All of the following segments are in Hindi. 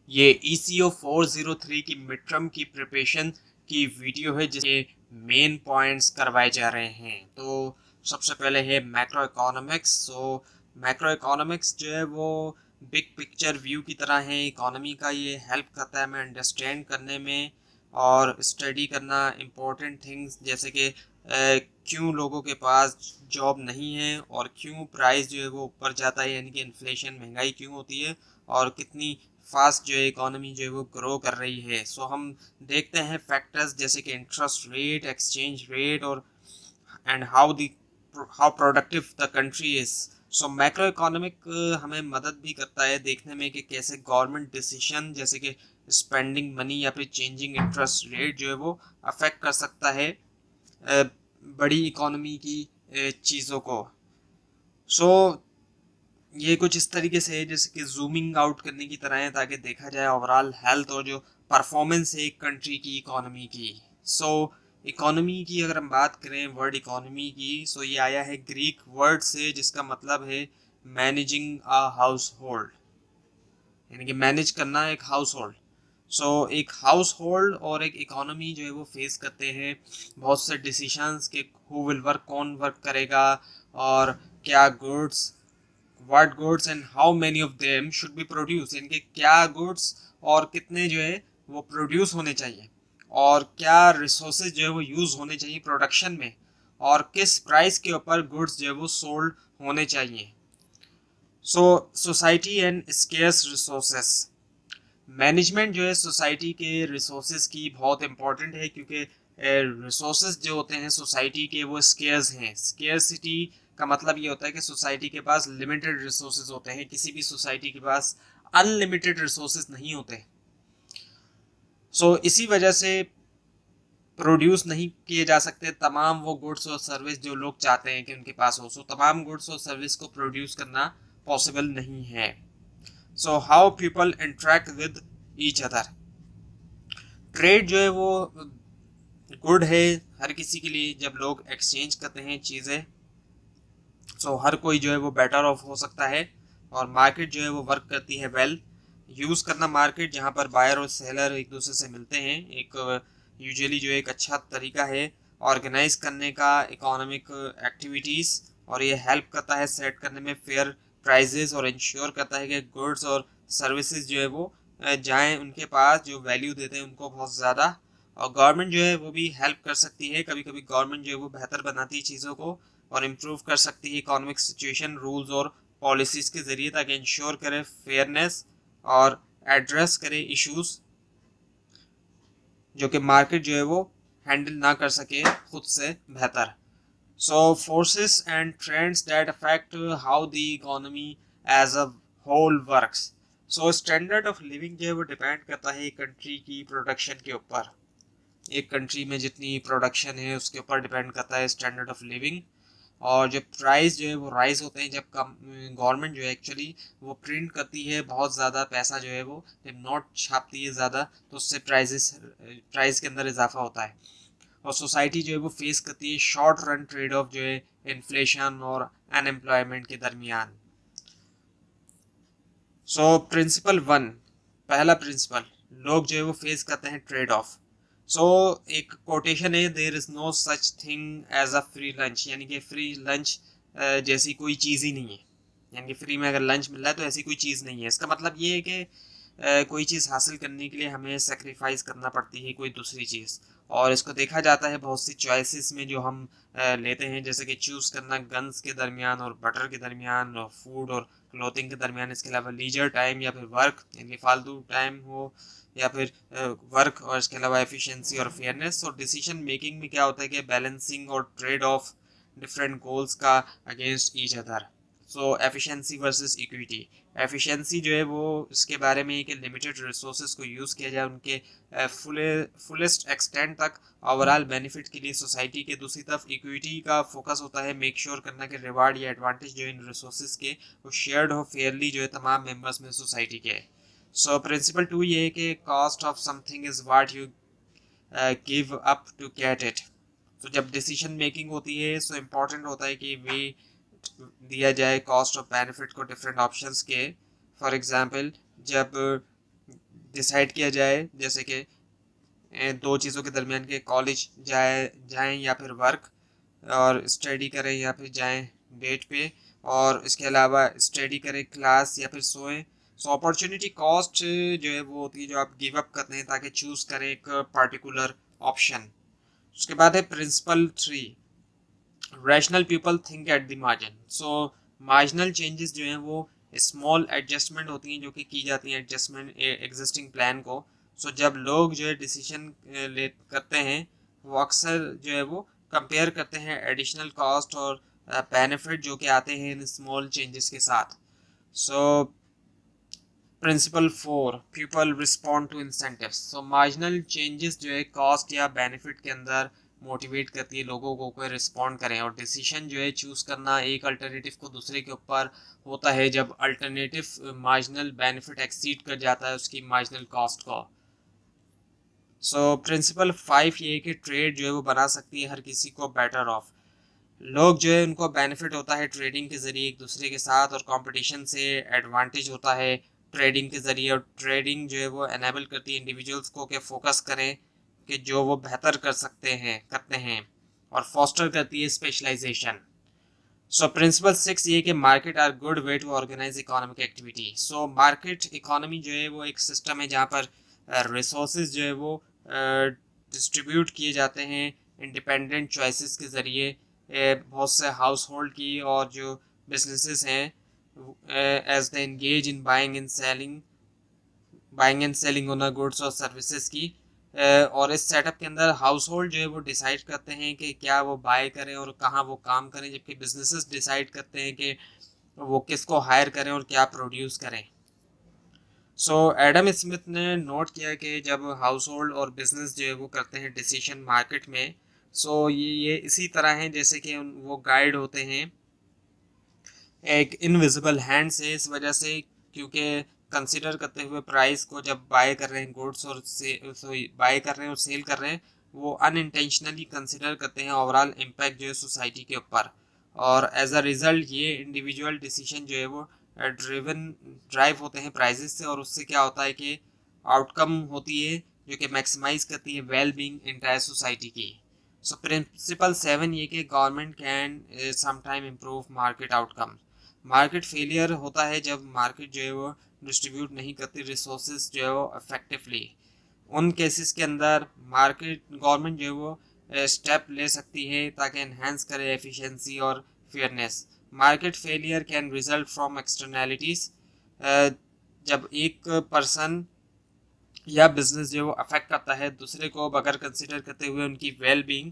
ये ECO 403 की मिड टर्म की प्रिपरेशन की वीडियो है जिसके मेन पॉइंट्स करवाए जा रहे हैं। तो सबसे पहले है मैक्रो इकोनॉमिक्स। मैक्रो इकोनॉमिक्स जो है वो बिग पिक्चर व्यू की तरह है इकोनॉमी का। ये हेल्प करता है हमें अंडरस्टैंड करने में और स्टडी करना इम्पोर्टेंट थिंग्स, जैसे कि क्यों लोगों के पास जॉब नहीं है और क्यों प्राइस जो है वो ऊपर जाता है, यानी कि इन्फ्लेशन, महंगाई क्यों होती है और कितनी फास्ट जो है इकोनॉमी जो है वो ग्रो कर रही है। हम देखते हैं फैक्टर्स जैसे कि इंटरेस्ट रेट, एक्सचेंज रेट और and how productive the country is. Macro economic हमें मदद भी करता है देखने में कि कैसे गवर्नमेंट डिसीजन जैसे कि स्पेंडिंग मनी या फिर चेंजिंग इंटरेस्ट रेट जो है वो अफेक्ट कर सकता है बड़ी इकोनॉमी की चीज़ों को। सो ये कुछ इस तरीके से है जैसे कि जूमिंग आउट करने की तरह है, ताकि देखा जाए ओवरऑल हेल्थ और जो परफॉर्मेंस है एक कंट्री की इकोनॉमी की। सो इकोनॉमी की अगर हम बात करें, वर्ड इकोनॉमी की, ये आया है ग्रीक वर्ड से जिसका मतलब है मैनेजिंग अ हाउस होल्ड, यानी कि मैनेज करना एक हाउस होल्ड। एक हाउस होल्ड और एक इकोनॉमी जो है वो फेस करते हैं बहुत से डिसीशंस के, हु विल वर्क, कौन वर्क करेगा और क्या goods, what goods and how many of them should be produce, यानी कि क्या गुड्स और कितने जो है वो प्रोड्यूस होने चाहिए और क्या रिसोर्सेज जो है वो यूज़ होने चाहिए प्रोडक्शन में और किस प्राइस के ऊपर गुड्स जो है वो सोल्ड होने चाहिए। Society and scarce resources. Management जो है सोसाइटी के रिसोर्सेज की बहुत इंपॉर्टेंट है, क्योंकि रिसोर्सेज जो होते हैं सोसाइटी के वो स्केर्स हैं। स्केर्सिटी का मतलब ये होता है कि सोसाइटी के पास लिमिटेड रिसोर्सेज होते हैं, किसी भी सोसाइटी के पास अनलिमिटेड रिसोर्सेज नहीं होते। इसी वजह से प्रोड्यूस नहीं किए जा सकते तमाम वो गुड्स और सर्विस जो लोग चाहते हैं कि उनके पास हो। तमाम गुड्स और सर्विस को प्रोड्यूस करना पॉसिबल नहीं है। How people interact with each other. Trade जो है वो गुड है हर किसी के लिए। जब लोग एक्सचेंज करते हैं चीज़ें, हर कोई जो है वो बेटर ऑफ हो सकता है। और मार्केट जो है वो वर्क करती है वेल। यूज़ करना मार्केट जहाँ पर बायर और सेलर एक दूसरे से मिलते हैं, एक यूजुअली जो एक अच्छा तरीका है ऑर्गेनाइज करने का इकोनॉमिक एक्टिविटीज़। और ये हेल्प करता है सेट करने में फेयर प्राइजेस और इंश्योर करता है कि गुड्स और सर्विसेज जो है वो जाएँ उनके पास जो वैल्यू देते हैं उनको बहुत ज़्यादा। और गवर्नमेंट जो है वो भी हेल्प कर सकती है, कभी कभी गवर्नमेंट जो है वो बेहतर बनाती है चीज़ों को और इम्प्रूव कर सकती है इकोनॉमिक सिचुएशन रूल्स और पॉलिसीज़ के ज़रिए, ताकि इंश्योर करे फेयरनेस और एड्रेस करे इश्यूज जो कि मार्केट जो है वो हैंडल ना कर सके खुद से बेहतर। Forces and trends that affect how the economy as a whole works. Standard of living जो है वो डिपेंड करता है एक कंट्री की प्रोडक्शन के ऊपर। एक कंट्री में जितनी प्रोडक्शन है उसके ऊपर डिपेंड करता है स्टैंडर्ड ऑफ लिविंग। और जब प्राइस जो है वो राइज होते हैं, जब कम गवर्नमेंट जो है एक्चुअली वो प्रिंट करती है बहुत ज़्यादा पैसा जो है वो, जब नोट छापती है ज़्यादा, तो उससे प्राइस के अंदर इजाफा होता है। और सोसाइटी जो है वो फेस करती है शॉर्ट रन ट्रेड ऑफ जो है इन्फ्लेशन और अनएम्प्लॉयमेंट के दरमियान। प्रिंसिपल वन, पहला प्रिंसिपल, लोग जो है वो फेस करते हैं ट्रेड ऑफ। एक कोटेशन है, there is no such thing as a free lunch, यानी कि फ्री लंच जैसी कोई चीज़ ही नहीं है। यानी कि फ्री में अगर लंच मिल रहा है तो ऐसी कोई चीज़ नहीं है। इसका मतलब ये है कि कोई चीज़ हासिल करने के लिए हमें सेक्रीफाइस करना पड़ती है कोई दूसरी चीज़। और इसको देखा जाता है बहुत सी चॉइसेस में जो हम लेते हैं, जैसे कि चूज़ करना गन्स के दरमियान और बटर के दरमियान और फूड और क्लोथिंग के दरमियान। इसके अलावा लीजर टाइम या फिर वर्क, यानी फालतू टाइम हो, या फिर वर्क, और इसके अलावा एफिशिएंसी और फेयरनेस। और डिसीजन मेकिंग में क्या होता है कि बैलेंसिंग और ट्रेड ऑफ डिफरेंट गोल्स का against each other. Efficiency versus equity. Efficiency जो है वो इसके बारे में है कि लिमिटेड रिसोर्सेज को यूज़ किया जाए उनके फुलेस्ट एक्सटेंट तक ओवरऑल बेनिफिट के लिए सोसाइटी के। दूसरी तरफ इक्विटी का फोकस होता है मेक श्योर करना कि रिवार्ड या एडवांटेज जो इन रिसोर्सेज के वो शेयर्ड हो फेयरली जो है तमाम मेंबर्स में सोसाइटी के। प्रिंसिपल टू ये है कि cost of something is what you give up to get it. जब डिसीजन मेकिंग होती है इम्पॉर्टेंट होता है कि वे दिया जाए कॉस्ट और बेनिफिट को डिफरेंट ऑप्शंस के। फॉर एग्जांपल, जब डिसाइड किया जाए, जैसे कि दो चीज़ों के दरमियान के कॉलेज जाएं या फिर वर्क और स्टडी करें या फिर जाएं डेट पे, और इसके अलावा स्टडी करें क्लास या फिर सोएं। सो अपॉर्चुनिटी कॉस्ट जो है वो होती है जो आप गिव अप करते हैं ताकि चूज करें एक पर्टिकुलर ऑप्शन। उसके बाद है principle 3, rational people think at the margin. So marginal changes जो हैं वो स्मॉल एडजस्टमेंट होती हैं जो कि की जाती हैं एडजस्टमेंट एग्जिस्टिंग प्लान को। सो जब लोग जो है डिसीजन ले करते हैं वो अक्सर जो है वो कंपेयर करते हैं एडिशनल कॉस्ट और बेनिफिट जो कि आते हैं इन स्मॉल चेंजेस के साथ। So principle 4, people respond to incentives. So marginal changes जो है कॉस्ट या बेनिफिट के अंदर मोटिवेट करती है लोगों को कोई रिस्पॉन्ड करें, और डिसीजन जो है चूज करना एक अल्टरनेटिव को दूसरे के ऊपर होता है जब अल्टरनेटिव मार्जिनल बेनिफिट एक्सीड कर जाता है उसकी मार्जिनल कॉस्ट को। सो प्रिंसिपल 5 ये है कि ट्रेड जो है वो बना सकती है हर किसी को बेटर ऑफ। लोग जो है उनको बेनिफिट होता है ट्रेडिंग के ज़रिए एक दूसरे के साथ, और कंपटीशन से एडवांटेज होता है ट्रेडिंग के ज़रिए, और ट्रेडिंग जो है वो एनेबल करती है इंडिविजुअल्स को कि फोकस करें कि जो वो बेहतर करते हैं, और फॉस्टर करती है स्पेशलाइजेशन। सो प्रिंसिपल 6 ये कि market are good way to organize economic activity. So market economy जो है वो एक सिस्टम है जहाँ पर रिसोर्सेज जो है वो डिस्ट्रीब्यूट किए जाते हैं इंडिपेंडेंट चॉइसेस के ज़रिए। बहुत से हाउस होल्ड की और जो बिजनेसेस हैं as the engage in buying and selling on goods और सर्विसेज की। और इस सेटअप के अंदर हाउस होल्ड जो है वो डिसाइड करते हैं कि क्या वो बाय करें और कहाँ वो काम करें, जबकि बिजनेसेस डिसाइड करते हैं कि वो किसको हायर करें और क्या प्रोड्यूस करें। सो एडम स्मिथ ने नोट किया कि जब हाउस होल्ड और बिजनेस जो है वो करते हैं डिसीजन मार्केट में, सो ये इसी तरह है जैसे कि वो गाइड होते हैं एक इनविजिबल हैंड से, इस वजह से क्योंकि कंसिडर करते हुए प्राइस को जब बाय कर रहे हैं गुड्स और बाय कर रहे हैं और सेल कर रहे हैं, वो अनइंटेंशनली कंसिडर करते हैं ओवरऑल इम्पैक्ट जो है सोसाइटी के ऊपर, और एज अ रिजल्ट ये इंडिविजुअल डिसीजन जो है वो ड्राइव होते हैं प्राइजेस से, और उससे क्या होता है कि आउटकम होती है जो कि मैक्सिमाइज करती है वेल बीइंग इंटायर सोसाइटी की। सो प्रिंसिपल 7 ये कि government can sometime improve market outcome. Market failure होता है जब मार्केट जो है वो डिस्ट्रीब्यूट नहीं करती रिसोर्सेज जो है वो इफेक्टिवली। उन केसेस के अंदर मार्केट गवर्नमेंट जो है वो स्टेप ले सकती है ताकि एनहेंस करे एफिशिएंसी और fairness. Market failure can result from externalities, जब एक पर्सन या बिजनेस जो है वो अफेक्ट करता है दूसरे को बगैर कंसिडर करते हुए उनकी well being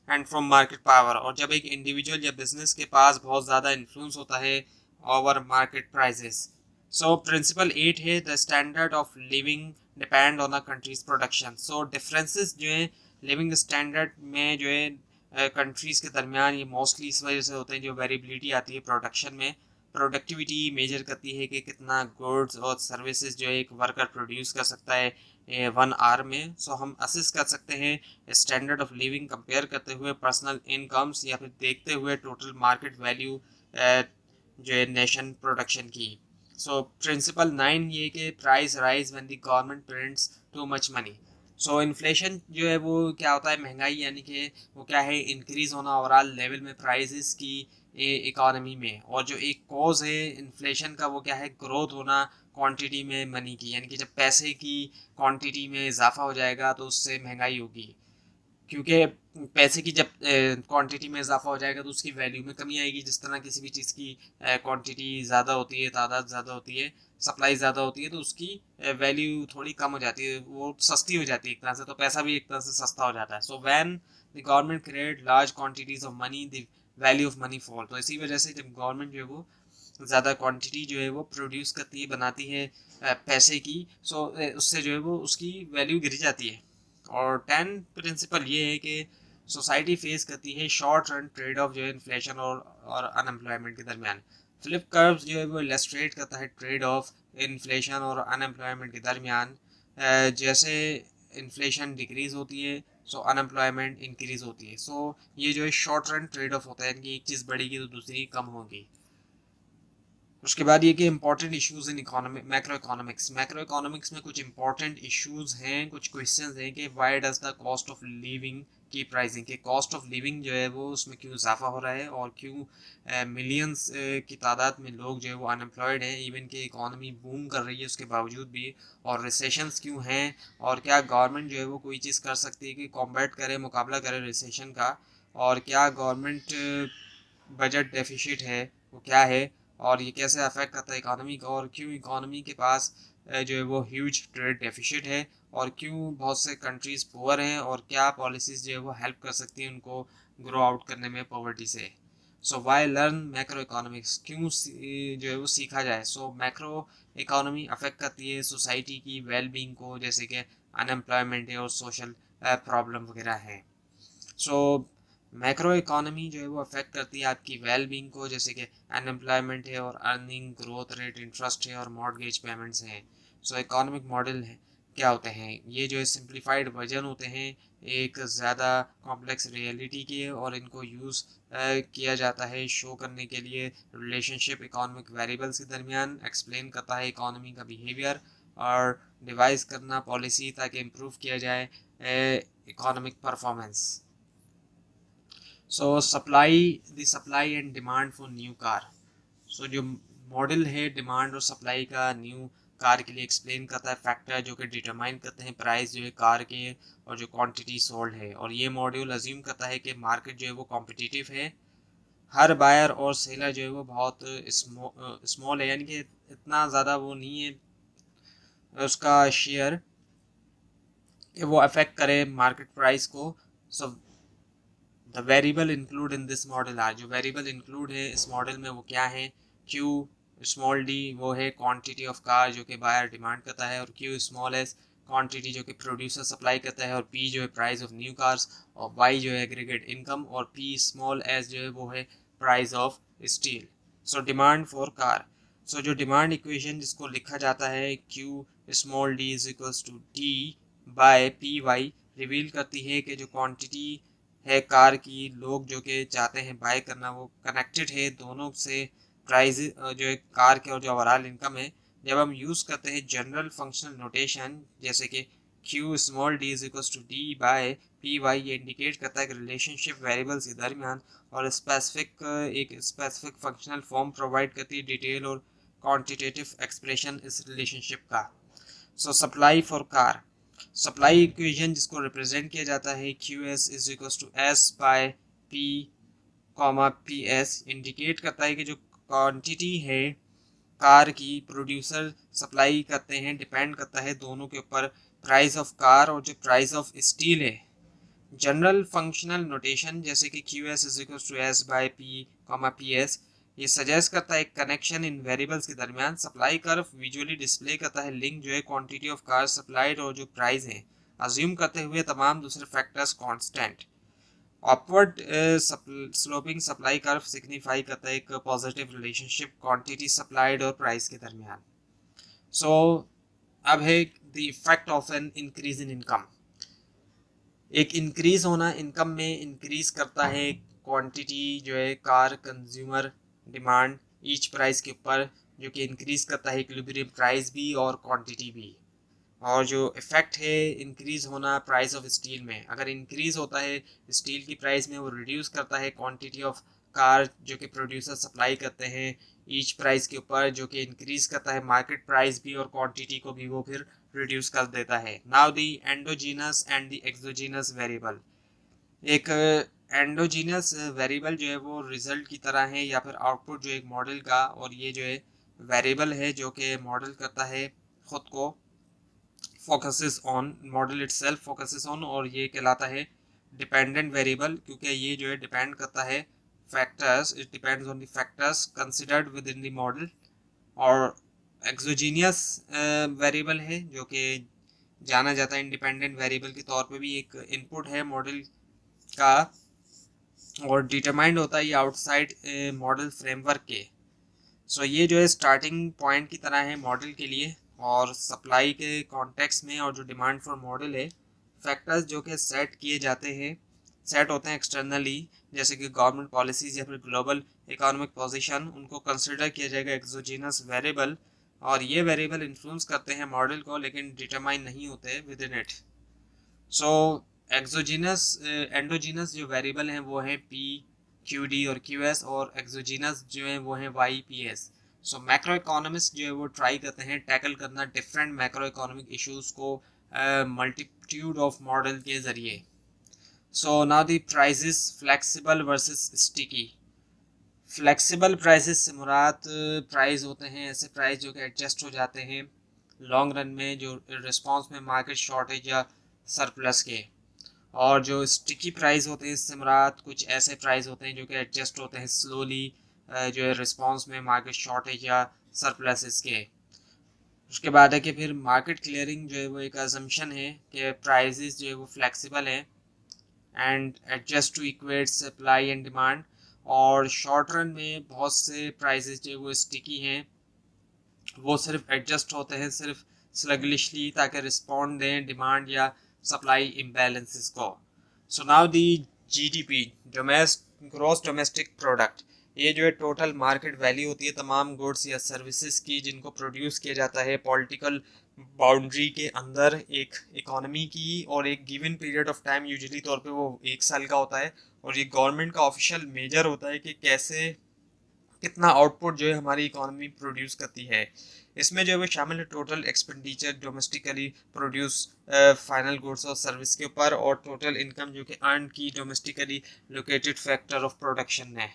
and from market power, और जब एक इंडिविजुअल या बिजनेस के पास बहुत ज़्यादा इन्फ्लुएंस होता है over market prices. So principal 8 है the standard of living depend on a countries production. So differences जो है लिविंग स्टैंडर्ड में जो है कंट्रीज़ के दरमियान ये मोस्टली इस वजह से होते हैं जो वेरिएबिलिटी आती है प्रोडक्शन में। प्रोडक्टिविटी मेजर करती है कि कितना गुड्स और सर्विसेज जो है एक वर्कर प्रोड्यूस कर सकता है 1 आवर में। सो हम असिस कर सकते हैं स्टैंडर्ड ऑफ लिविंग कंपेयर करते हुए पर्सनल इनकम्स या फिर देखते हुए टोटल मार्केट वैल्यू जो है नेशन प्रोडक्शन की। सो प्रिंसिपल 9 ये कि price rise when the government prints too much money. So inflation जो है वो क्या होता है, महंगाई यानी कि वो क्या है इंक्रीज होना ओवरऑल लेवल में प्राइजेस की इकोनॉमी में, और जो एक कॉज है इन्फ्लेशन का वो क्या है ग्रोथ होना क्वांटिटी में मनी की, यानी कि जब पैसे की क्वांटिटी में इजाफा हो जाएगा तो उससे महंगाई होगी, क्योंकि पैसे की जब क्वांटिटी में इजाफा हो जाएगा तो उसकी वैल्यू में कमी आएगी। जिस तरह किसी भी चीज़ की क्वांटिटी ज़्यादा होती है, तादाद ज़्यादा होती है, सप्लाई ज़्यादा होती है, तो उसकी वैल्यू थोड़ी कम हो जाती है, वो सस्ती हो जाती है एक तरह से, तो पैसा भी एक तरह से सस्ता हो जाता है। So when the government create large quantities of money the value of money fall. तो इसी वजह से जब गवर्नमेंट जो है वो ज़्यादा क्वांटिटी जो है वो प्रोड्यूस करती है, बनाती है पैसे की, सो उससे जो है वो उसकी वैल्यू गिर जाती है। और 10 प्रिंसिपल ये है कि सोसाइटी फेस करती है शॉर्ट रन ट्रेड ऑफ जो है इन्फ्लेशन और अनएम्प्लॉयमेंट के दरमियान। फ्लिप कर्व जो है वो इलस्ट्रेट करता है ट्रेड ऑफ इन्फ्लेशन और अनएम्प्लॉयमेंट के दरमियान। जैसे इन्फ्लेशन डिक्रीज होती है सो अनएम्प्लॉयमेंट इंक्रीज होती है। सो ये जो है शॉर्ट रन ट्रेड ऑफ होता है, यानी कि एक चीज़ बढ़ेगी तो दूसरी कम होगी। उसके बाद ये कि important issues in economic macro economics में कुछ इंपॉर्टेंट इश्यूज हैं, कुछ क्वेश्चंस हैं कि why does the cost of living की प्राइसिंग के कॉस्ट ऑफ लिविंग जो है वो उसमें क्यों इजाफा हो रहा है और क्यों मिलियंस की तादाद में लोग जो है वो अनएम्प्लॉयड हैं, इवन कि इकोनॉमी बूम कर रही है उसके बावजूद भी, और रिसेशंस क्यों हैं, और क्या गवर्नमेंट जो है वो कोई चीज़ कर सकती है कि कॉम्बैट करे, मुकाबला करे रिसेशन का, और क्या गवर्नमेंट बजट डेफिशिट है वो क्या है, और ये कैसे अफेक्ट करता है इकोनॉमी को, और क्यों इकोनॉमी के पास जो है वो ह्यूज ट्रेड डेफिशिट है, और क्यों बहुत से कंट्रीज पुअर हैं, और क्या पॉलिसीज जो है वो हेल्प कर सकती हैं उनको ग्रो आउट करने में पॉवर्टी से। सो वाई लर्न मैक्रो इकोनॉमिक्स, क्यों जो है वो सीखा जाए। सो मैक्रो इकोनॉमी अफेक्ट करती है सोसाइटी की वेलबींग को, जैसे कि अनएम्प्लॉयमेंट है और सोशल प्रॉब्लम वगैरह है। सो मैक्रो इकोनॉमी जो है वो अफेक्ट करती है आपकी वेल बींग को, जैसे कि अनएम्प्लॉयमेंट है और अर्निंग ग्रोथ रेट, इंटरेस्ट है और मॉर्गेज पेमेंट्स हैं। सो इकोनॉमिक मॉडल है क्या होते हैं, ये जो है सिंप्लीफाइड वर्जन होते हैं एक ज़्यादा कॉम्प्लेक्स रियलिटी के, और इनको यूज़ किया जाता है शो करने के लिए रिलेशनशिप इकोनॉमिक वेरिएबल्स के दरमियान, एक्सप्लेन करता है इकोनॉमी का बिहेवियर, और डिवाइस करना पॉलिसी ताकि इम्प्रूव किया जाए economic performance. So supply and demand for new car. So जो मॉडल है डिमांड और सप्लाई का न्यू कार के लिए एक्सप्लेन करता है फैक्टर जो कि डिटरमाइन करते हैं प्राइस जो है कार के और जो क्वांटिटी सोल्ड है, और ये मॉड्यूल अज्यूम करता है कि मार्केट जो है वो कॉम्पिटिटिव है, हर बायर और सेलर जो है वो बहुत स्मॉल है, यानी कि इतना ज़्यादा वो नहीं है उसका शेयर कि वो अफेक्ट करे मार्केट प्राइस को। So the variable include in this model are, जो वेरिएबल इंक्लूड है इस मॉडल में वो क्या है, क्यू स्मॉल डी वो है क्वांटिटी ऑफ कार जो कि बायर डिमांड करता है, और क्यू स्मॉल एस क्वांटिटी जो कि प्रोड्यूसर सप्लाई करता है, और पी जो है प्राइस ऑफ न्यू कार्स, और वाई जो है एग्रीगेट इनकम, और पी स्मॉल एस जो है वो है price of steel. So demand for car. So जो डिमांड इक्वेशन जिसको लिखा जाता है Q small D is equals to D by P Y reveal करती है कि जो क्वांटिटी है कार की, लोग जो कि चाहते हैं बाय करना वो कनेक्टेड है दोनों से, प्राइस जो है कार के और जो ओवरऑल इनकम है। जब हम यूज़ करते हैं जनरल फंक्शनल नोटेशन जैसे कि Q small D is equals to D by P Y, ये इंडिकेट करता है कि रिलेशनशिप वेरिएबल्स के दरमियान, और स्पेसिफिक एक स्पेसिफिक फंक्शनल फॉर्म प्रोवाइड करती है डिटेल और क्वांटिटेटिव एक्सप्रेशन इस रिलेशनशिप का। So supply for car. Supply equation जिसको रिप्रेजेंट किया जाता है Q S is equal to S by P comma P S, indicate करता है कि जो क्वांटिटी है कार की प्रोड्यूसर सप्लाई करते हैं डिपेंड करता है दोनों के ऊपर, प्राइस ऑफ कार और जो प्राइस ऑफ स्टील है। जनरल फंक्शनल नोटेशन जैसे कि Q S is equal to S by P comma P S, ये सजेस्ट करता है कनेक्शन इन वेरिएबल्स के दरमियान। सप्लाई कर्व विजुअली डिस्प्ले करता है लिंक जो है क्वांटिटी ऑफ कार सप्लाइड और जो प्राइस है, अज्यूम करते हुए तमाम दूसरे factors constant. Upward sloping supply curve signify करता है एक पॉजिटिव रिलेशनशिप क्वांटिटी सप्लाइड और प्राइस के दरमियान। सो अब है the effect of an increase in income. एक इंक्रीज होना इनकम में इंक्रीज करता है क्वांटिटी जो है car consumer demand each price के ऊपर, जो कि इंक्रीज करता है इक्विलिब्रियम प्राइस भी और क्वांटिटी भी। और जो इफेक्ट है इंक्रीज होना प्राइस ऑफ स्टील में, अगर इंक्रीज होता है स्टील की प्राइस में वो रिड्यूस करता है क्वांटिटी ऑफ कार जो कि प्रोड्यूसर सप्लाई करते हैं ईच प्राइस के ऊपर, जो कि इंक्रीज करता है मार्केट प्राइस भी और क्वांटिटी को भी वो फिर रिड्यूस कर देता है। Now the endogenous and the exogenous variable. एक एंडोजीनस वेरिएबल जो है वो रिजल्ट की तरह है या फिर आउटपुट जो एक मॉडल का, और ये जो है वेरिएबल है जो कि मॉडल करता है खुद को, focuses on model itself focuses on, और ये कहलाता है डिपेंडेंट वेरिएबल क्योंकि ये जो है डिपेंड करता है factors, it depends on the factors considered with in the model. और एक्सोजीनियस वेरिएबल है जो कि जाना जाता है इंडिपेंडेंट वेरिएबल के तौर पे भी, एक इनपुट है मॉडल का और डिटरमाइंड होता है ये आउटसाइड मॉडल फ्रेमवर्क के। सो ये जो है स्टार्टिंग पॉइंट की तरह है मॉडल के लिए, और सप्लाई के कॉन्टेक्स्ट में और जो डिमांड फॉर मॉडल है फैक्टर्स जो कि सेट किए जाते हैं सेट होते हैं एक्सटर्नली, जैसे कि गवर्नमेंट पॉलिसीज या फिर ग्लोबल इकोनॉमिक पोजीशन, उनको कंसिडर किया जाएगा एक्सोजीनस वेरिएबल, और ये वेरिएबल इन्फ्लुएंस करते हैं मॉडल को लेकिन डिटरमाइन नहीं होते with in it. So exogenous endogenous जो वेरिएबल हैं वो हैं पी, क्यू डी और क्यू एस, और एक्सोजीनस जो है वो हैं वाई पी एस। सो मैक्रो इकोनॉमिस्ट जो है वो ट्राई करते हैं टैकल करना डिफरेंट मैक्रो इकोनॉमिक इश्यूज को मल्टीट्यूड ऑफ मॉडल के जरिए। सो now the prices flexible versus sticky. Flexible prices से मुराद प्राइस होते हैं ऐसे प्राइस जो कि एडजस्ट हो जाते हैं लॉन्ग रन में, जो रिस्पांस में मार्केट शॉर्टेज या सरप्लस के। और जो स्टिकी प्राइस होते हैं इससे मुराद कुछ ऐसे प्राइस होते हैं जो कि एडजस्ट होते हैं स्लोली, जो है रिस्पांस में मार्केट शॉर्टेज या सरप्लस के। उसके बाद है कि फिर मार्केट क्लियरिंग जो है वो एक अजम्पशन है कि प्राइसेस जो है वो फ्लेक्सिबल है and adjust to equate supply and demand. और शॉर्ट रन में बहुत से प्राइसेस जो है वो स्टिकी हैं, वो सिर्फ एडजस्ट होते हैं सिर्फ स्लगलिशली ताकि रिस्पॉन्ड दें डिमांड या सप्लाई इम्बैलेंसेस को। सो नाउ दी जीडीपी, ग्रॉस डोमेस्टिक प्रोडक्ट, ये जो है टोटल मार्केट वैल्यू होती है तमाम गुड्स या सर्विसेज की जिनको प्रोड्यूस किया जाता है पॉलिटिकल बाउंड्री के अंदर एक इकोनॉमी की, और एक given period of time usually तौर पे वो 1 साल का होता है, और ये गवर्नमेंट का ऑफिशियल मेजर होता है कि कैसे कितना आउटपुट जो है हमारी इकोनॉमी प्रोड्यूस करती है। इसमें जो है वो शामिल है total expenditure domestically produce final goods और सर्विस के ऊपर, और टोटल इनकम जो कि अर्न की domestically located factor of production है।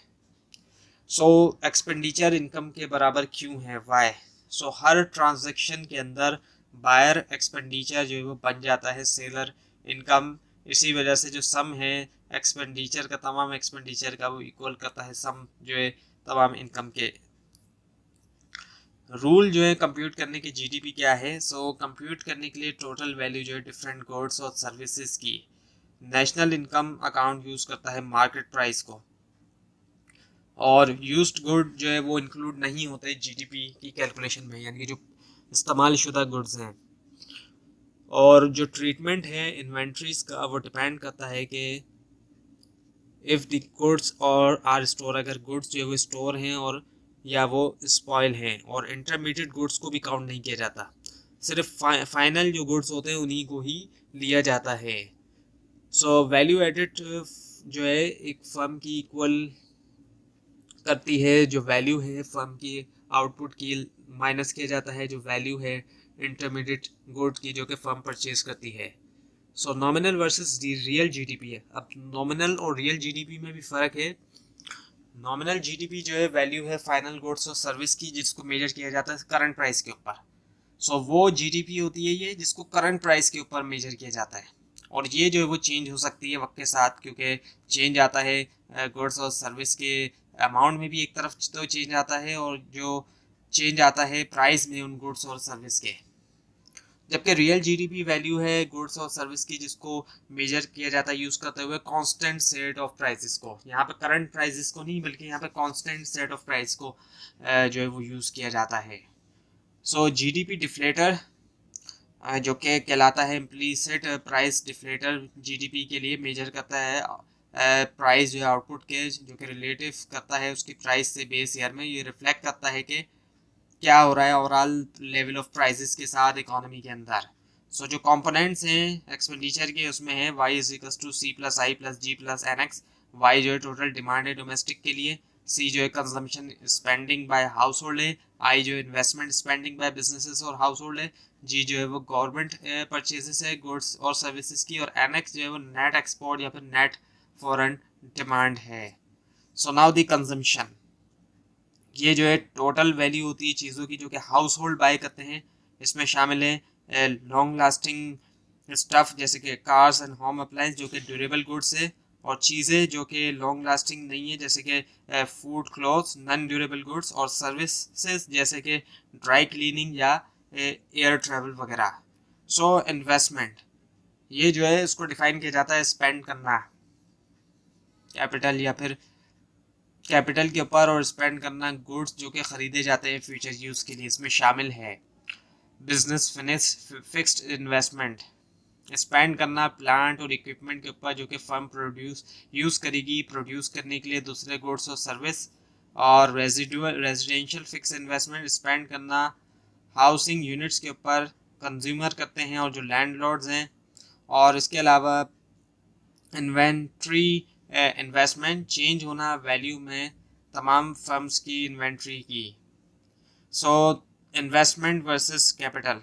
सो एक्सपेंडिचर इनकम के बराबर क्यों है, वाई? सो हर ट्रांजैक्शन के अंदर बायर एक्सपेंडिचर जो है वो बन जाता है सेलर इनकम। इसी वजह से जो सम है एक्सपेंडिचर का, तमाम एक्सपेंडिचर का, वो इक्वल करता है सम जो है तमाम इनकम के। रूल जो है कंप्यूट करने की जीडीपी क्या है? सो कंप्यूट करने के लिए टोटल वैल्यू जो है डिफरेंट गुड्स और सर्विसेज की, नेशनल इनकम अकाउंट यूज करता है मार्केट प्राइस को, और यूज्ड गुड जो है वो इंक्लूड नहीं होते जीडीपी की कैलकुलेशन में, यानी कि जो इस्तेमाल शुदा गुड्स हैं। और जो ट्रीटमेंट है इन्वेंट्रीज का वो डिपेंड करता है कि इफ़ द गुड्स और आर स्टोर, अगर गुड्स जो है वो स्टोर हैं और या वो स्पॉइल हैं, और इंटरमीडिएट गुड्स को भी काउंट नहीं किया जाता, सिर्फ फाइनल जो गुड्स होते हैं उन्हीं को ही लिया जाता है। सो वैल्यू एडेड जो है एक फर्म की इक्वल करती है जो वैल्यू है फर्म की आउटपुट की, माइनस किया जाता है जो वैल्यू है इंटरमीडिएट गुड की जो कि फर्म परचेज करती है। सो नॉमिनल वर्सेस रियल जीडीपी है। अब नॉमिनल और रियल जीडीपी में भी फ़र्क है। नॉमिनल जीडीपी जो है वैल्यू है फाइनल गुड्स और सर्विस की जिसको मेजर किया जाता है करंट प्राइस के ऊपर। सो वो जीडीपी होती है ये जिसको करंट प्राइस के ऊपर मेजर किया जाता है, और ये जो है वो चेंज हो सकती है वक्त के साथ, क्योंकि चेंज आता है गुड्स और सर्विस के अमाउंट में भी एक तरफ तो चेंज आता है, और जो चेंज आता है प्राइस में उन गुड्स और सर्विस के। जबकि रियल जीडीपी वैल्यू है गुड्स और सर्विस की जिसको मेजर किया जाता है यूज करते हुए कांस्टेंट सेट ऑफ प्राइसेस को, यहाँ पे करंट प्राइसेस को नहीं बल्कि यहाँ पे कांस्टेंट सेट ऑफ प्राइस को जो है वो यूज किया जाता है। सो जीडीपी डिफ्लेटर जो कि कहलाता है इम्प्लीसिट प्राइस डिफ्लेटर, जीडीपी के लिए मेजर करता है प्राइस जो है आउटपुट के, जो कि रिलेटिव करता है उसकी प्राइस से बेस ईयर में। ये रिफ्लेक्ट करता है कि क्या हो रहा है ओवरऑल लेवल ऑफ प्राइसेस के साथ इकोनॉमी के अंदर। सो जो कंपोनेंट्स हैं एक्सपेंडिचर के उसमें है Y is equal to C plus I plus G plus N X. Y जो है टोटल डिमांड है डोमेस्टिक के लिए, सी जो है consumption spending by household है, आई जो है इन्वेस्टमेंट स्पेंडिंग बाय बिजनेसेस और हाउस होल्ड है, जी जो है वो गवर्नमेंट परचेजेस है गुड्स और सर्विसेज की, और एन एक्स जो है वो नेट एक्सपोर्ट या फिर नेट फॉरेन डिमांड है। सो नाउ द कंजम्पशन, ये जो है टोटल वैल्यू होती है चीज़ों की जो कि हाउस होल्ड बाय करते हैं। इसमें शामिल है लॉन्ग लास्टिंग स्टफ़ जैसे कि कार्स एंड होम अप्लायंस जो कि ड्यूरेबल गुड्स है, और चीज़ें जो कि लॉन्ग लास्टिंग नहीं है जैसे कि food clothes non durable goods, और सर्विसेज जैसे कि ड्राई क्लीनिंग या एयर ट्रैवल वगैरह। सो इन्वेस्टमेंट, ये जो है इसको डिफाइन किया जाता है स्पेंड करना कैपिटल या फिर कैपिटल के ऊपर, और स्पेंड करना गुड्स जो कि ख़रीदे जाते हैं फ्यूचर यूज़ के लिए। इसमें शामिल है business finish fixed investment, spend करना प्लांट और इक्विपमेंट के ऊपर जो कि फर्म यूज़ करेगी प्रोड्यूस करने के लिए दूसरे गुड्स और सर्विस। और रेजिडेंशियल फिक्स इन्वेस्टमेंट स्पेंड करना हाउसिंग यूनिट्स के ऊपर कंज्यूमर करते हैं और जो लैंडलॉर्ड्स हैं। और इसके अलावा इन्वेंट्री इन्वेस्टमेंट चेंज होना वैल्यू में तमाम फर्म्स की इन्वेंट्री की। So investment versus capital.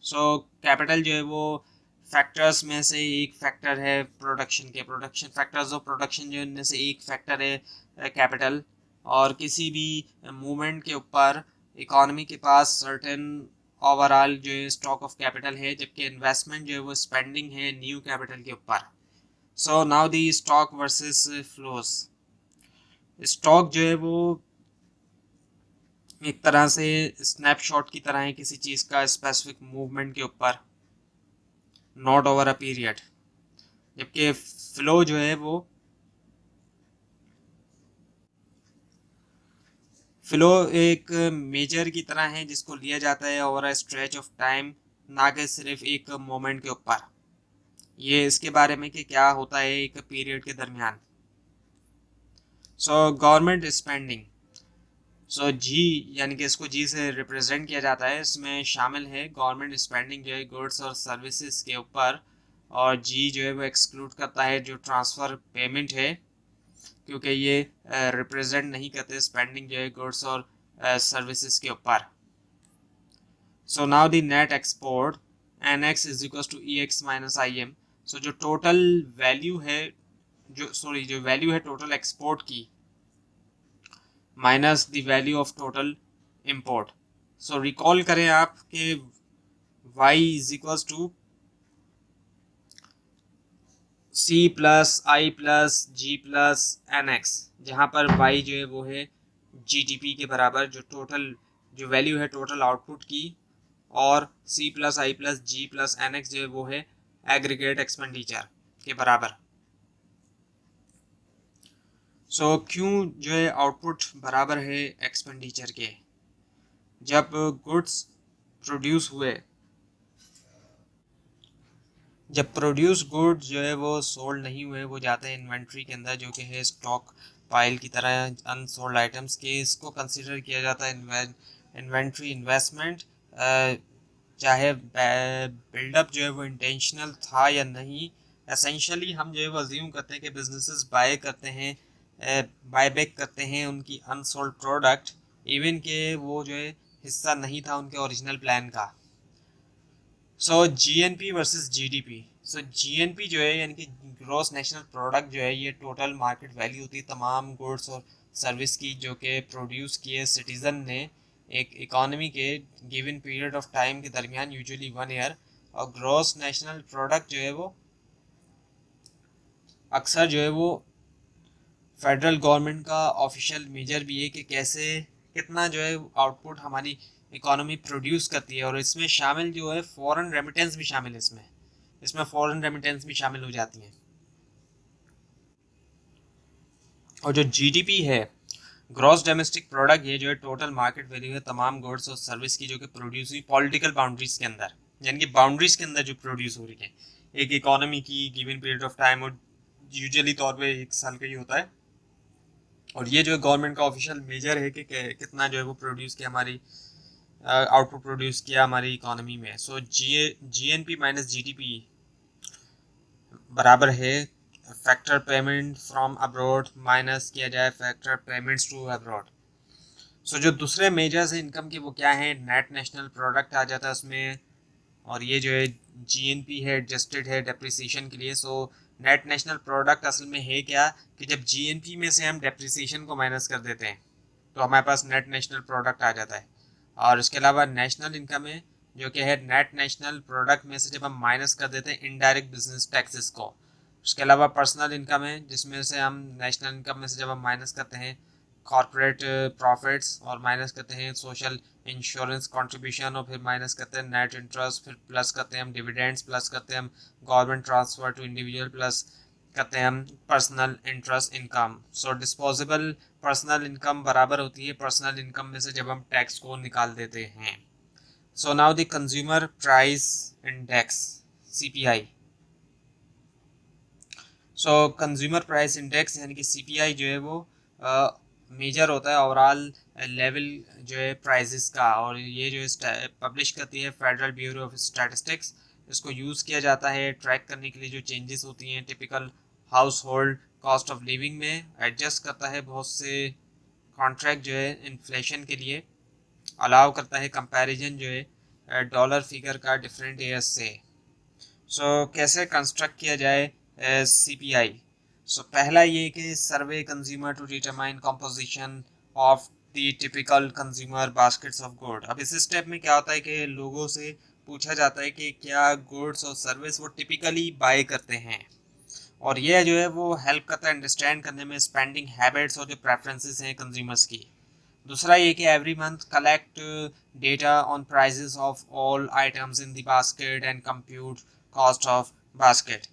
So capital जो है वो फैक्टर्स में से एक फैक्टर है प्रोडक्शन फैक्टर्स ऑफ प्रोडक्शन जो इनमें से एक फैक्टर है कैपिटल। और किसी भी मूवमेंट के ऊपर इकोनॉमी के पास सर्टेन ओवरऑल जो है स्टॉक ऑफ कैपिटल है, जबकि इन्वेस्टमेंट जो है वो स्पेंडिंग है न्यू कैपिटल के ऊपर। सो नाउ दी स्टॉक वर्सेस फ्लोज। स्टॉक जो है वो एक तरह से स्नैपशॉट की तरह है किसी चीज़ का स्पेसिफिक मूवमेंट के ऊपर, नॉट ओवर अ पीरियड। जबकि फ्लो जो है वो फ्लो एक मेजर की तरह है जिसको लिया जाता है over a stretch of time, ना कि सिर्फ एक मोमेंट के ऊपर। ये इसके बारे में कि क्या होता है एक पीरियड के दरमियान। So government spending. सो जी यानी कि इसको जी से रिप्रेजेंट किया जाता है, इसमें शामिल है गवर्नमेंट स्पेंडिंग जो है गुड्स और सर्विसेज के ऊपर। और जी जो है वो एक्सक्लूड करता है जो ट्रांसफ़र पेमेंट है, क्योंकि ये रिप्रेजेंट नहीं करते स्पेंडिंग जो है गुड्स और सर्विसेज के ऊपर। So now the net export NX is equal to EX minus IM। So जो टोटल वैल्यू है जो वैल्यू है टोटल एक्सपोर्ट की minus the value of total import. So recall करें आप कि y is equal to C plus I plus G plus NX, जहाँ पर y जो है वो है GDP के बराबर, जो टोटल जो वैल्यू है टोटल आउटपुट की, और C plus I plus G plus NX जो है वो है एग्रीगेट एक्सपेंडिचर के बराबर। सो क्यों जो है आउटपुट बराबर है एक्सपेंडिचर के? जब गुड्स प्रोड्यूस हुए, जब प्रोड्यूस गुड्स जो है वो सोल्ड नहीं हुए, वो जाते हैं इन्वेंट्री के अंदर जो कि है स्टॉक पाइल की तरह अनसोल्ड आइटम्स के। इसको कंसिडर किया जाता है इन्वेंट्री इन्वेस्टमेंट, चाहे बिल्डअप जो है वो इंटेंशनल था या नहीं। एसेंशियली हम जो है वो अज्यूम करते हैं कि बिजनेसेस बाय करते हैं, बाय बैक करते हैं उनकी अनसोल्ड प्रोडक्ट, इवन के वो जो है हिस्सा नहीं था उनके ओरिजिनल प्लान का। सो GNP वर्सेस GDP। सो GNP जो है यानी कि ग्रॉस नेशनल प्रोडक्ट जो है, ये टोटल मार्केट वैल्यू होती है तमाम गुड्स और सर्विस की जो कि प्रोड्यूस किए सिटीज़न ने एक इकॉनमी के गिवन पीरियड ऑफ टाइम के दरमियान, यूजुअली 1 ईयर। और ग्रॉस नेशनल प्रोडक्ट जो है वो अक्सर जो है वो फेडरल गवर्नमेंट का ऑफिशियल मेजर भी है कि कैसे कितना जो है आउटपुट हमारी इकोनॉमी प्रोड्यूस करती है। और इसमें शामिल जो है फॉरेन रेमिटेंस भी शामिल है, इसमें फॉरेन रेमिटेंस भी शामिल हो जाती हैं। और जो GDP है ग्रॉस डोमेस्टिक प्रोडक्ट, ये जो है टोटल मार्केट वैल्यू है तमाम गुड्स और सर्विस की जो कि प्रोड्यूस हुई पॉलिटिकल बाउंड्रीज के अंदर, यानी कि बाउंड्रीज के अंदर जो प्रोड्यूस हो रही है एक इकोनॉमी की गिवन पीरियड ऑफ टाइम, और यूजुअली तौर पे 1 साल का ही होता है। और ये जो है गवर्नमेंट का ऑफिशियल मेजर है कि कितना जो है वो प्रोड्यूस किया हमारी आउटपुट प्रोड्यूस किया हमारी इकोनॉमी में। सो GNP माइनस GDP बराबर है factor payment from abroad minus किया जाए फैक्टर पेमेंट्स टू अब्रॉड। सो जो दूसरे मेजर्स हैं इनकम के वो क्या है, नेट नेशनल प्रोडक्ट आ जाता है उसमें। और ये जो है GNP है एडजस्टेड है डेप्रिसिएशन के लिए। सो नेट नेशनल प्रोडक्ट असल में है क्या कि जब GNP में से हम डेप्रिसिएशन को माइनस कर देते हैं तो हमारे पास नेट नेशनल प्रोडक्ट आ जाता है। और इसके अलावा नेशनल इनकम है जो कि है नेट नेशनल प्रोडक्ट में से जब हम माइनस कर देते हैं इनडायरेक्ट बिजनेस टैक्सेस को। उसके अलावा पर्सनल इनकम है जिसमें से हम नेशनल इनकम में से जब हम माइनस करते हैं कॉर्पोरेट प्रॉफिट्स, और माइनस करते हैं सोशल इंश्योरेंस कंट्रीब्यूशन, और फिर माइनस करते हैं नेट इंटरेस्ट, फिर प्लस करते हैं हम डिविडेंड्स, प्लस करते हैं हम government transfer to individual, plus करते हैं हम personal interest income. So disposable personal income बराबर होती है पर्सनल इनकम में से जब हम टैक्स को निकाल देते हैं। सो now the consumer price index CPI। So consumer price index यानी कि सीपीआई जो है वो मेजर होता है ओवरऑल लेवल जो है प्राइसेस का, और ये जो है पब्लिश करती है फेडरल ब्यूरो ऑफ स्टैटिस्टिक्स। इसको यूज़ किया जाता है ट्रैक करने के लिए जो चेंजेस होती हैं typical house hold cost of living में। एडजस्ट करता है बहुत से कॉन्ट्रैक्ट जो है इन्फ्लेशन के लिए, अलाउ करता है कंपैरिजन जो है डॉलर फिगर का डिफरेंट ईयर्स से। कैसे कंस्ट्रक्ट किया जाए सीपीआई? पहला ये कि survey consumer to determine composition of the typical consumer baskets of good. अब इस स्टेप में क्या होता है कि लोगों से पूछा जाता है कि क्या गुड्स और सर्विस वो टिपिकली बाय करते हैं, और यह जो है वो हेल्प करता है अंडरस्टैंड करने में स्पेंडिंग हैबिट्स और जो प्रेफरेंसेस हैं कंज्यूमर्स की। दूसरा ये कि every month collect data on prices of all items in the basket and compute cost of basket.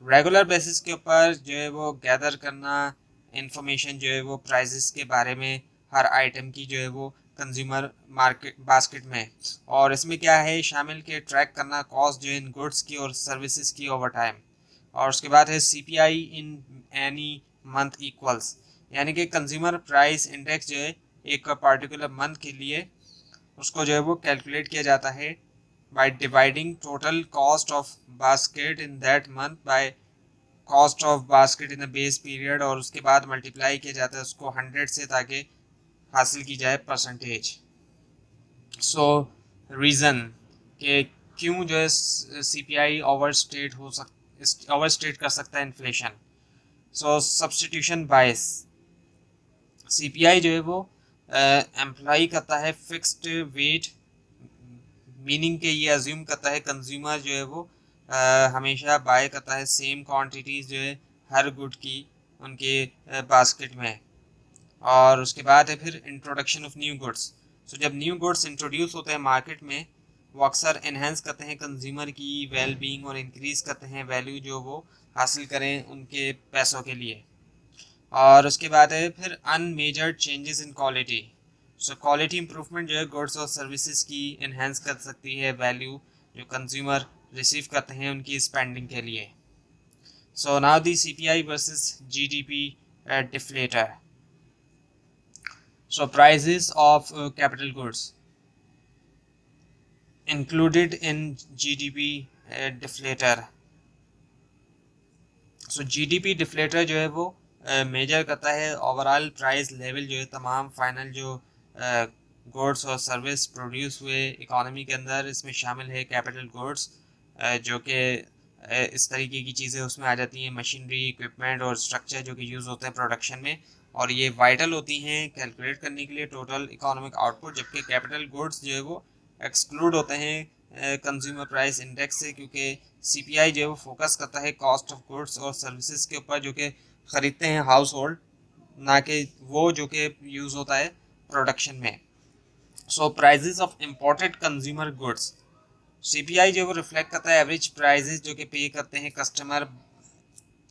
Regular basis के ऊपर जो है वो गैदर करना इंफॉर्मेशन जो है वो प्राइजेस के बारे में हर आइटम की जो है वो कंज्यूमर मार्केट बास्केट में, और इसमें क्या है शामिल के ट्रैक करना कॉस्ट जो है इन गुड्स की और सर्विसेज की ओवर टाइम। और उसके बाद है CPI in any month equals, यानी कि कंज्यूमर प्राइस इंडेक्स जो है एक पर्टिकुलर मंथ के लिए उसको जो है वो कैलकुलेट किया जाता है by dividing total cost of basket in that month by cost of basket in the base period, और उसके बाद मल्टीप्लाई किया जाता है उसको 100 से ताकि हासिल की जाए परसेंटेज। रीज़न कि क्यों जो है सीपीआई ओवरस्टेट कर सकता है इन्फ्लेशन। सब्सटीट्यूशन बायस, सीपीआई जो है वो एम्प्लाई करता है फिक्स्ड वेट, मीनिंग के ये अज्यूम करता है कंज्यूमर जो है वो हमेशा बाय करता है सेम क्वांटिटीज जो है हर गुड की उनके बास्केट में। और उसके बाद है फिर इंट्रोडक्शन ऑफ न्यू गुड्स। जब न्यू गुड्स इंट्रोड्यूस होते हैं मार्केट में वो अक्सर इन्हेंस करते हैं कंज्यूमर की वेल बीइंग और इंक्रीज करते हैं वैल्यू जो वो हासिल करें उनके पैसों के लिए। और उसके बाद है फिर unmeasured changes in quality. Quality improvement जो है गुड्स और सर्विसेज की इन्हेंस कर सकती है वैल्यू जो कंज्यूमर रिसीव करते हैं उनकी स्पेंडिंग के लिए। Now the CPI versus GDP deflator. Prices of capital goods included in GDP deflator. GDP deflator जो है वो मेजर करता है ओवरऑल प्राइस लेवल जो है तमाम फाइनल जो गुड्स और सर्विस प्रोड्यूस हुए इकोनॉमी के अंदर। इसमें शामिल है कैपिटल गुड्स जो कि इस तरीके की चीज़ें उसमें आ जाती हैं, मशीनरी इक्विपमेंट और स्ट्रक्चर जो कि यूज़ होते हैं प्रोडक्शन में, और ये वाइटल होती हैं कैलकुलेट करने के लिए टोटल इकोनॉमिक आउटपुट। जबकि कैपिटल गुड्स जो है वो एक्सक्लूड होते हैं कंज्यूमर प्राइस इंडेक्स से, क्योंकि सीपीआई जो है वो फोकस करता है कॉस्ट ऑफ गुड्स और सर्विसेज के ऊपर जो कि ख़रीदते हैं हाउस होल्ड, ना कि वो जो कि यूज़ होता है प्रोडक्शन में। Prices of imported consumer goods, CPI जो वो रिफ्लेक्ट करता है एवरेज प्राइजेस जो कि पे करते हैं कस्टमर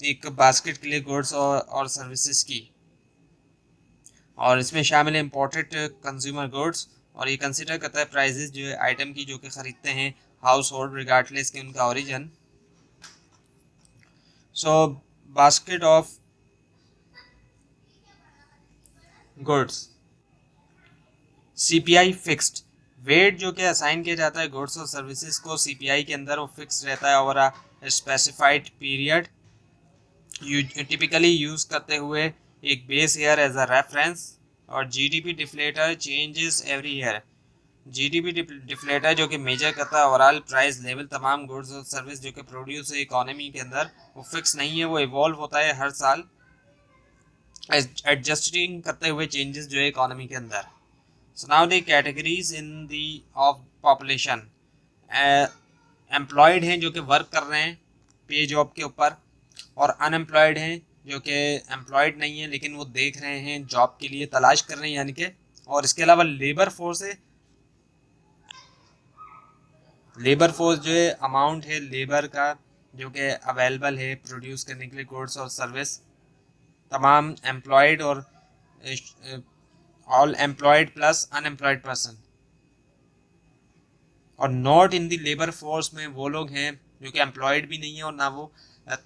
एक बास्केट के लिए गुड्स और सर्विसेज की, और इसमें शामिल है इम्पोर्टेड कंज्यूमर गुड्स। और ये कंसिडर करता है प्राइजेस जो है आइटम की जो कि ख़रीदते हैं हाउस होल्ड रिगार्डलेस के उनका ओरिजिन। Basket of goods, CPI fixed weight जो कि असाइन किया जाता है गुड्स और सर्विसेज को सीपीआई के अंदर वो फिक्स रहता है over a specified period, typically use करते हुए एक base year as a reference. और GDP deflator changes every year, GDP deflator जो कि मेजर करता है ओवरऑल प्राइस लेवल तमाम गुड्स और सर्विस जो कि प्रोड्यूस है इकोनॉमी के अंदर, वो फिक्स नहीं है, वो इवॉल्व होता है हर साल एडजस्टिंग करते हुए चेंजेस जो है इकोनॉमी के अंदर। Now the categories in the of population, employed हैं जो कि वर्क कर रहे हैं पे जॉब के ऊपर, और अनएम्प्लॉयड हैं जो कि एम्प्लॉयड नहीं है लेकिन वो देख रहे हैं जॉब के लिए तलाश कर रहे हैं यानी कि। और इसके अलावा लेबर फोर्स है, लेबर फोर्स जो है अमाउंट है लेबर का जो कि अवेलेबल है प्रोड्यूस करने के लिए गुड्स और सर्विस, तमाम एम्प्लॉयड और all employed plus unemployed person. और not in the labour force में वो लोग हैं जो कि एम्प्लॉयड भी नहीं है और ना वो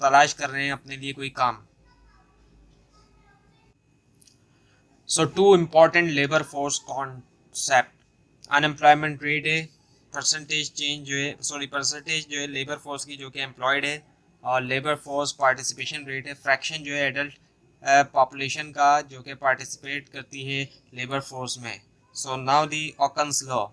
तलाश कर रहे हैं अपने लिए कोई काम। So two important labour force concept, unemployment rate है, परसेंटेज जो है लेबर फोर्स की जो कि एम्प्लॉयड है, और लेबर फोर्स पार्टिसिपेशन रेट है, फ्रैक्शन जो है एडल्ट पॉपुलेशन का जो कि पार्टिसिपेट करती है लेबर फोर्स में। So now the Okun's law,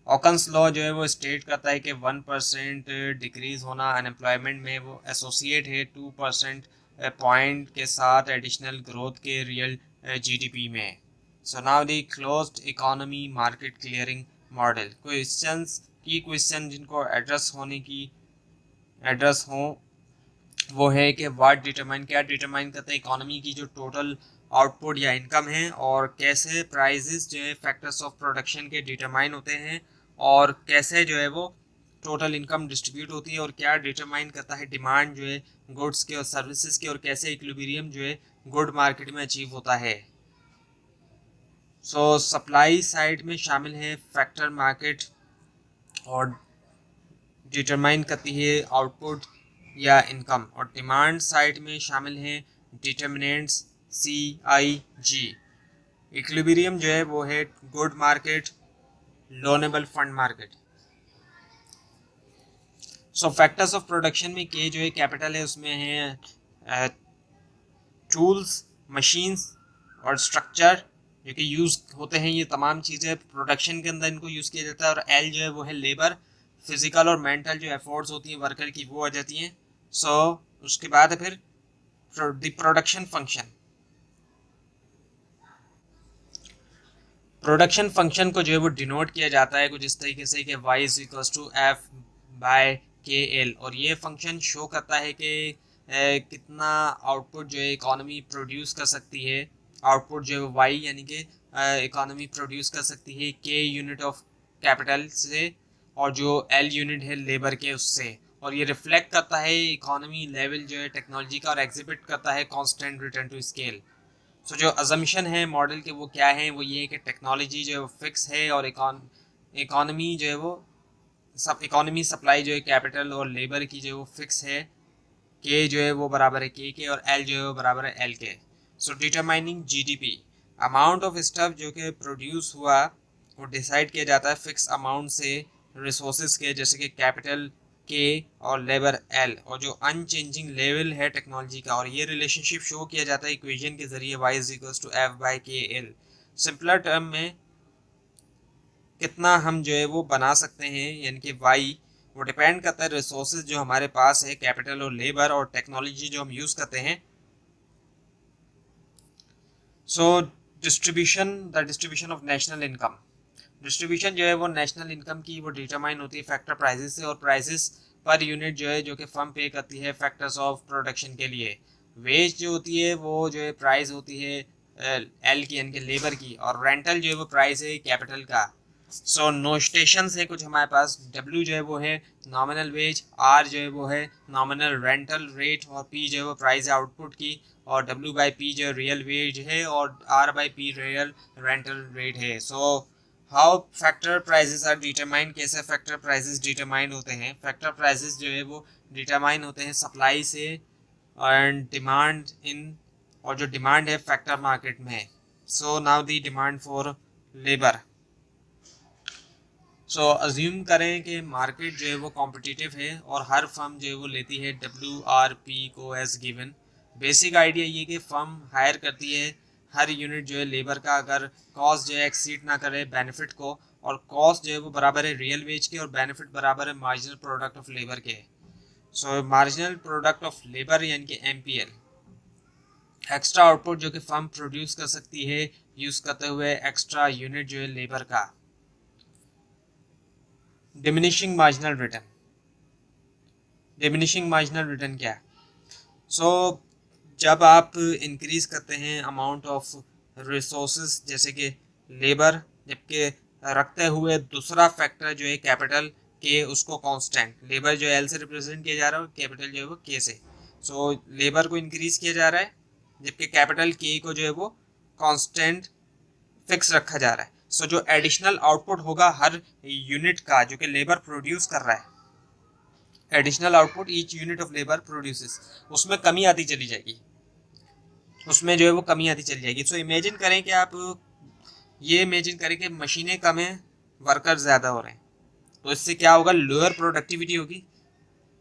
Okun's law जो है वो स्टेट करता है कि 1% डिक्रीज होना अनएम्प्लॉयमेंट में वो एसोसिएट है 2% पॉइंट के साथ एडिशनल ग्रोथ के रियल जीडीपी में। सो नाउ दी closed economy market clearing model, question जिनको एड्रेस हो वो है कि क्या डिटरमाइन करता है इकोनॉमी की जो टोटल आउटपुट या इनकम है, और कैसे प्राइसेस जो है फैक्टर्स ऑफ प्रोडक्शन के डिटरमाइन होते हैं, और कैसे जो है वो टोटल इनकम डिस्ट्रीब्यूट होती है, और क्या डिटरमाइन करता है डिमांड जो है गुड्स के और सर्विसेज के, और कैसे इक्विलिब्रियम जो है गुड मार्केट में अचीव होता है। सो सप्लाई साइड में शामिल है फैक्टर मार्केट, और डिटरमाइन करती है आउटपुट या इनकम, और डिमांड साइड में शामिल है डिटर्मिनेंट्स CIG। इक्विलिब्रियम जो है वो है good market, loanable fund market. So factors of production में के जो है कैपिटल है, उसमें है टूल्स, मशीन्स और स्ट्रक्चर जो कि यूज़ होते हैं, ये तमाम चीज़ें प्रोडक्शन के अंदर इनको यूज़ किया जाता है। और एल जो है वो है लेबर, फिजिकल और मेंटल जो एफर्ट्स होती हैं वर्कर की वो आ जाती हैं। सो उसके बाद है फिर the production function. Production function को जो है वो डिनोट किया जाता है कुछ इस तरीके से कि y is equals to F by K L, और ये फंक्शन शो करता है कि कितना आउटपुट जो है इकोनॉमी प्रोड्यूस कर सकती है। आउटपुट जो है y यानी कि इकोनॉमी प्रोड्यूस कर सकती है k यूनिट ऑफ कैपिटल से, और जो l यूनिट है लेबर के उससे, और ये रिफ्लेक्ट करता है इकोनॉमी लेवल जो है टेक्नोलॉजी का, और एग्जिबिट करता है कांस्टेंट रिटर्न टू स्केल। सो जो अजम्पशन है मॉडल के वो क्या है, वो ये है कि टेक्नोलॉजी जो है वो फिक्स है, और इकोनॉमी जो है वो इकोनॉमी सप्लाई जो है कैपिटल और लेबर की जो है वो फिक्स है। के जो है वो बराबर है के, और एल जो है वो बराबर है एल के। सो determining GDP, amount of stuff जो कि प्रोड्यूस हुआ वो डिसाइड किया जाता है फिक्स अमाउंट से रिसोर्सेज के, जैसे कि कैपिटल के और लेबर एल, और जो अनचेंजिंग लेवल है टेक्नोलॉजी का, और ये रिलेशनशिप शो किया जाता है इक्वेशन के जरिए y is equals to F by K L. Simpler term में कितना हम जो है वो बना सकते हैं, यानी कि y वो डिपेंड करता है रिसोर्सेज जो हमारे पास है कैपिटल और लेबर, और टेक्नोलॉजी जो हम यूज़ करते हैं। So distribution of national income, distribution जो है वो नेशनल इनकम की वो डिटरमाइन होती है फैक्टर प्राइसेस से, और प्राइसेस पर यूनिट जो है जो कि फर्म पे करती है फैक्टर्स ऑफ प्रोडक्शन के लिए। वेज जो होती है वो जो है प्राइस होती है एल की यानी कि लेबर की, और रेंटल जो है वो प्राइस है कैपिटल का। सो नोटेशंस है कुछ हमारे पास, डब्ल्यू जो है वो है नॉमिनल वेज, आर जो है वो है नॉमिनल रेंटल रेट, और पी जो है वो प्राइस है आउटपुट की, और डब्ल्यू बाई पी जो रियल वेज है, और R by P real rental rate है। So how factor prices are determine, कैसे फैक्टर प्राइसेस डिटरमाइन होते हैं। फैक्टर प्राइसेस जो है वो डिटरमाइन होते हैं सप्लाई से एंड डिमांड इन, और जो डिमांड है फैक्टर मार्केट में। So now the demand for labour. So assume करें कि मार्केट जो है वो कॉम्पिटिटिव है, और हर फर्म जो है वो लेती है WRP को एज गिवन। बेसिक आइडिया ये कि फर्म हायर करती है हर यूनिट जो है लेबर का, अगर कॉस्ट जो है एक्सीड ना करे बेनिफिट को, और कॉस्ट जो है वो बराबर है रियल वेज के, और बेनिफिट बराबर है मार्जिनल प्रोडक्ट ऑफ लेबर के। सो मार्जिनल प्रोडक्ट ऑफ लेबर यानी कि MPL, एक्स्ट्रा आउटपुट जो कि फर्म प्रोड्यूस कर सकती है यूज़ करते हुए एक्स्ट्रा यूनिट जो है लेबर का। Diminishing marginal return, diminishing marginal return क्या है? सो जब आप इंक्रीज करते हैं अमाउंट ऑफ रिसोर्सेज जैसे कि लेबर, जबकि रखते हुए दूसरा फैक्टर जो है कैपिटल के उसको कांस्टेंट, लेबर जो एल से रिप्रेजेंट किया जा रहा है, कैपिटल जो है वो के से। सो लेबर को इंक्रीज किया जा रहा है, जबकि कैपिटल के को जो है वो कांस्टेंट फिक्स रखा जा रहा है। सो जो एडिशनल आउटपुट होगा हर यूनिट का जो कि लेबर प्रोड्यूस कर रहा है, additional output each unit of labour produces, उसमें कमी आती चली जाएगी, उसमें जो है वो कमी आती चली जाएगी। सो इमेजिन करें कि आप ये इमेजिन करें कि मशीनें कम हैं, वर्कर ज़्यादा हो रहे हैं, तो इससे क्या होगा, लोअर प्रोडक्टिविटी होगी।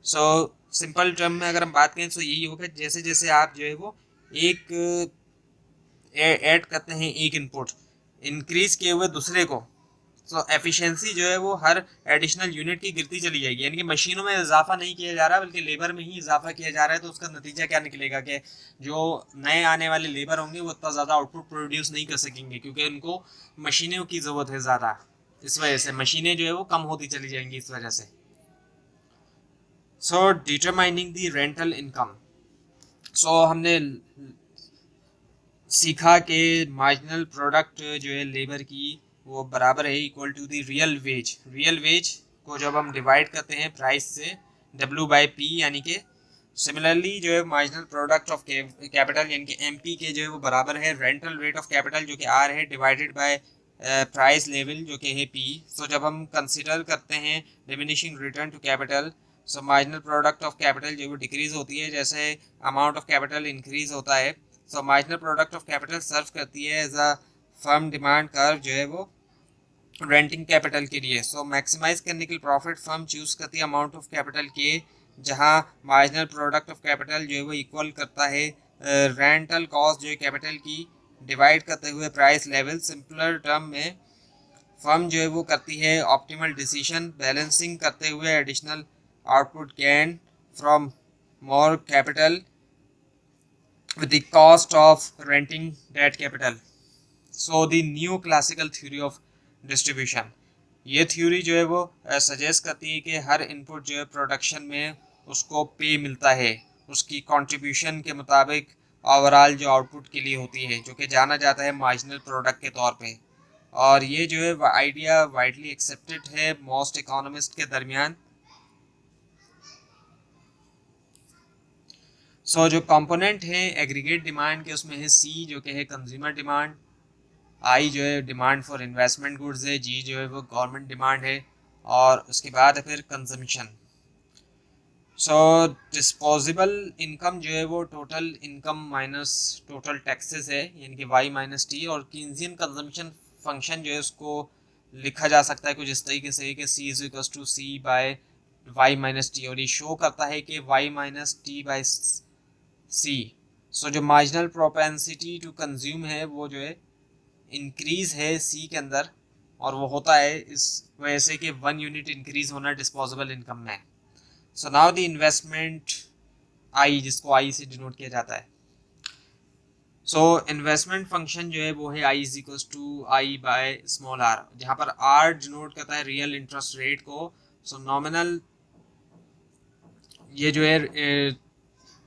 सो सिंपल टर्म में अगर हम बात करें तो यही होगा, जैसे जैसे आप जो है वो एक ऐड करते हैं एक इनपुट, इंक्रीज किए हुए दूसरे को, तो एफिशिएंसी जो है वो हर एडिशनल यूनिट की गिरती चली जाएगी। यानी कि मशीनों में इजाफा नहीं किया जा रहा बल्कि लेबर में ही इजाफा किया जा रहा है। तो उसका नतीजा क्या निकलेगा कि जो नए आने वाले लेबर होंगे वो उतना ज़्यादा आउटपुट प्रोड्यूस नहीं कर सकेंगे, क्योंकि उनको मशीनों की ज़रूरत है ज़्यादा। इस वजह से मशीनें जो है वो कम होती चली जाएंगी इस वजह से। So determining the rental income, so हमने सीखा कि मार्जिनल प्रोडक्ट जो है लेबर की वो बराबर है equal to the real wage. Real wage को जब हम डिवाइड करते हैं प्राइस से, W/P, यानी कि सिमिलरली जो है मार्जिनल प्रोडक्ट ऑफ कैपिटल यानी कि MP के जो है वो बराबर है रेंटल रेट ऑफ कैपिटल जो कि R है डिवाइडेड बाय प्राइस लेवल जो कि है P। सो जब हम कंसिडर करते हैं diminishing return to capital, so marginal product of capital जो है वो डिक्रीज होती है जैसे अमाउंट ऑफ कैपिटल इंक्रीज होता है। So marginal product of capital serve करती है as a firm demand curve जो है वो रेंटिंग कैपिटल के लिए। सो मैक्सिमाइज करने के लिए प्रॉफिट फर्म चूज करती है अमाउंट ऑफ कैपिटल के, जहां मार्जिनल प्रोडक्ट ऑफ कैपिटल जो है वो इक्वल करता है रेंटल कॉस्ट जो है कैपिटल की डिवाइड करते हुए प्राइस लेवल। सिंपलर टर्म में फर्म जो है वो करती है ऑप्टिमल डिसीजन बैलेंसिंग करते हुए additional output gain from more capital with the cost of renting that capital. So the new classical theory of distribution, ये थ्योरी जो है वो सजेस्ट करती है कि हर इनपुट जो है प्रोडक्शन में उसको पे मिलता है उसकी कंट्रीब्यूशन के मुताबिक ओवरऑल जो आउटपुट के लिए होती है, जो कि जाना जाता है मार्जिनल प्रोडक्ट के तौर पे। और ये जो है आइडिया वाइडली एक्सेप्टेड है मोस्ट इकोनॉमिस्ट के दरमियान। सो जो कंपोनेंट है एग्रीगेट डिमांड के, उसमें है C जो कि है कंज्यूमर डिमांड, I जो है डिमांड फॉर इन्वेस्टमेंट गुड्स है, G जो है वो गवर्नमेंट डिमांड है, और उसके बाद है फिर कंजम्पशन। सो डिस्पोजेबल इनकम जो है वो total income minus total taxes है, यानी कि Y माइनस T। और कीन्सियन कंजम्पशन फंक्शन जो है उसको लिखा जा सकता है कुछ इस तरीके से कि C is equal to C by Y minus T, और ये शो करता है कि Y minus T by C। So जो मार्जिनल प्रोपेंसिटी टू कंज्यूम है वो जो है इंक्रीज है C के अंदर, और वो होता है इस वजह से कि 1 यूनिट इंक्रीज होना डिस्पोजेबल इनकम में। So now the investment I, जिसको I से डिनोट किया जाता है। सो इन्वेस्टमेंट फंक्शन जो है वो है I is equal to I by small r, जहाँ पर R डिनोट करता है रियल इंटरेस्ट रेट को। सो नॉमिनल ये जो है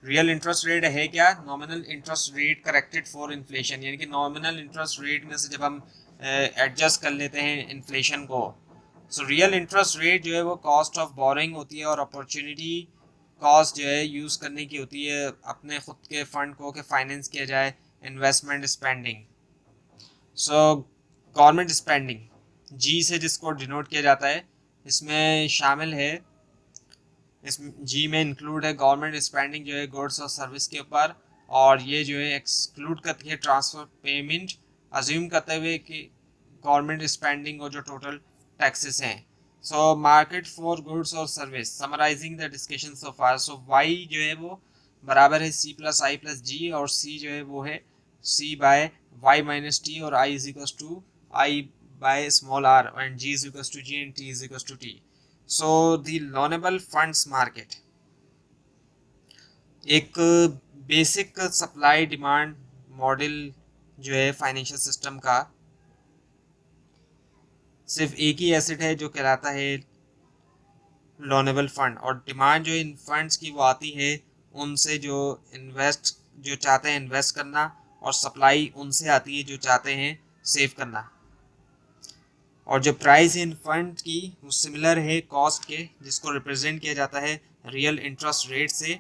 रियल इंटरेस्ट रेट है क्या, nominal interest rate corrected for inflation, यानी कि नॉमिनल इंटरेस्ट रेट में से जब हम एडजस्ट कर लेते हैं इन्फ्लेशन को। सो रियल इंटरेस्ट रेट जो है वो कॉस्ट ऑफ बोरिंग होती है, और अपॉर्चुनिटी कॉस्ट जो है यूज़ करने की होती है अपने खुद के फंड को कि फाइनेंस किया जाए investment spending. So government spending G से जिसको डिनोट किया जाता है, इसमें शामिल है, इस G में इंक्लूड है गवर्नमेंट स्पेंडिंग जो है गुड्स और सर्विस के ऊपर, और ये जो है एक्सक्लूड करती है ट्रांसफर पेमेंट, अज्यूम करते हुए कि गवर्नमेंट स्पेंडिंग और जो टोटल टैक्सेस हैं। सो मार्केट फॉर गुड्स और service, summarizing the discussion so far. So Y जो है वो बराबर है C plus I plus G, और C जो है वो है C by Y minus T, और I is equal to I by small r, and G is equal to G and T is equal to T। So the loanable funds market एक बेसिक सप्लाई डिमांड मॉडल जो है फाइनेंशियल सिस्टम का, सिर्फ एक ही एसेट है जो कहलाता है लोनेबल फंड, और डिमांड जो इन फंड्स की वो आती है उनसे जो जो चाहते हैं इन्वेस्ट करना, और सप्लाई उनसे आती है जो चाहते हैं सेव करना। और जो प्राइस इन फंड की वो सिमिलर है कॉस्ट के, जिसको रिप्रेजेंट किया जाता है रियल इंटरेस्ट रेट से।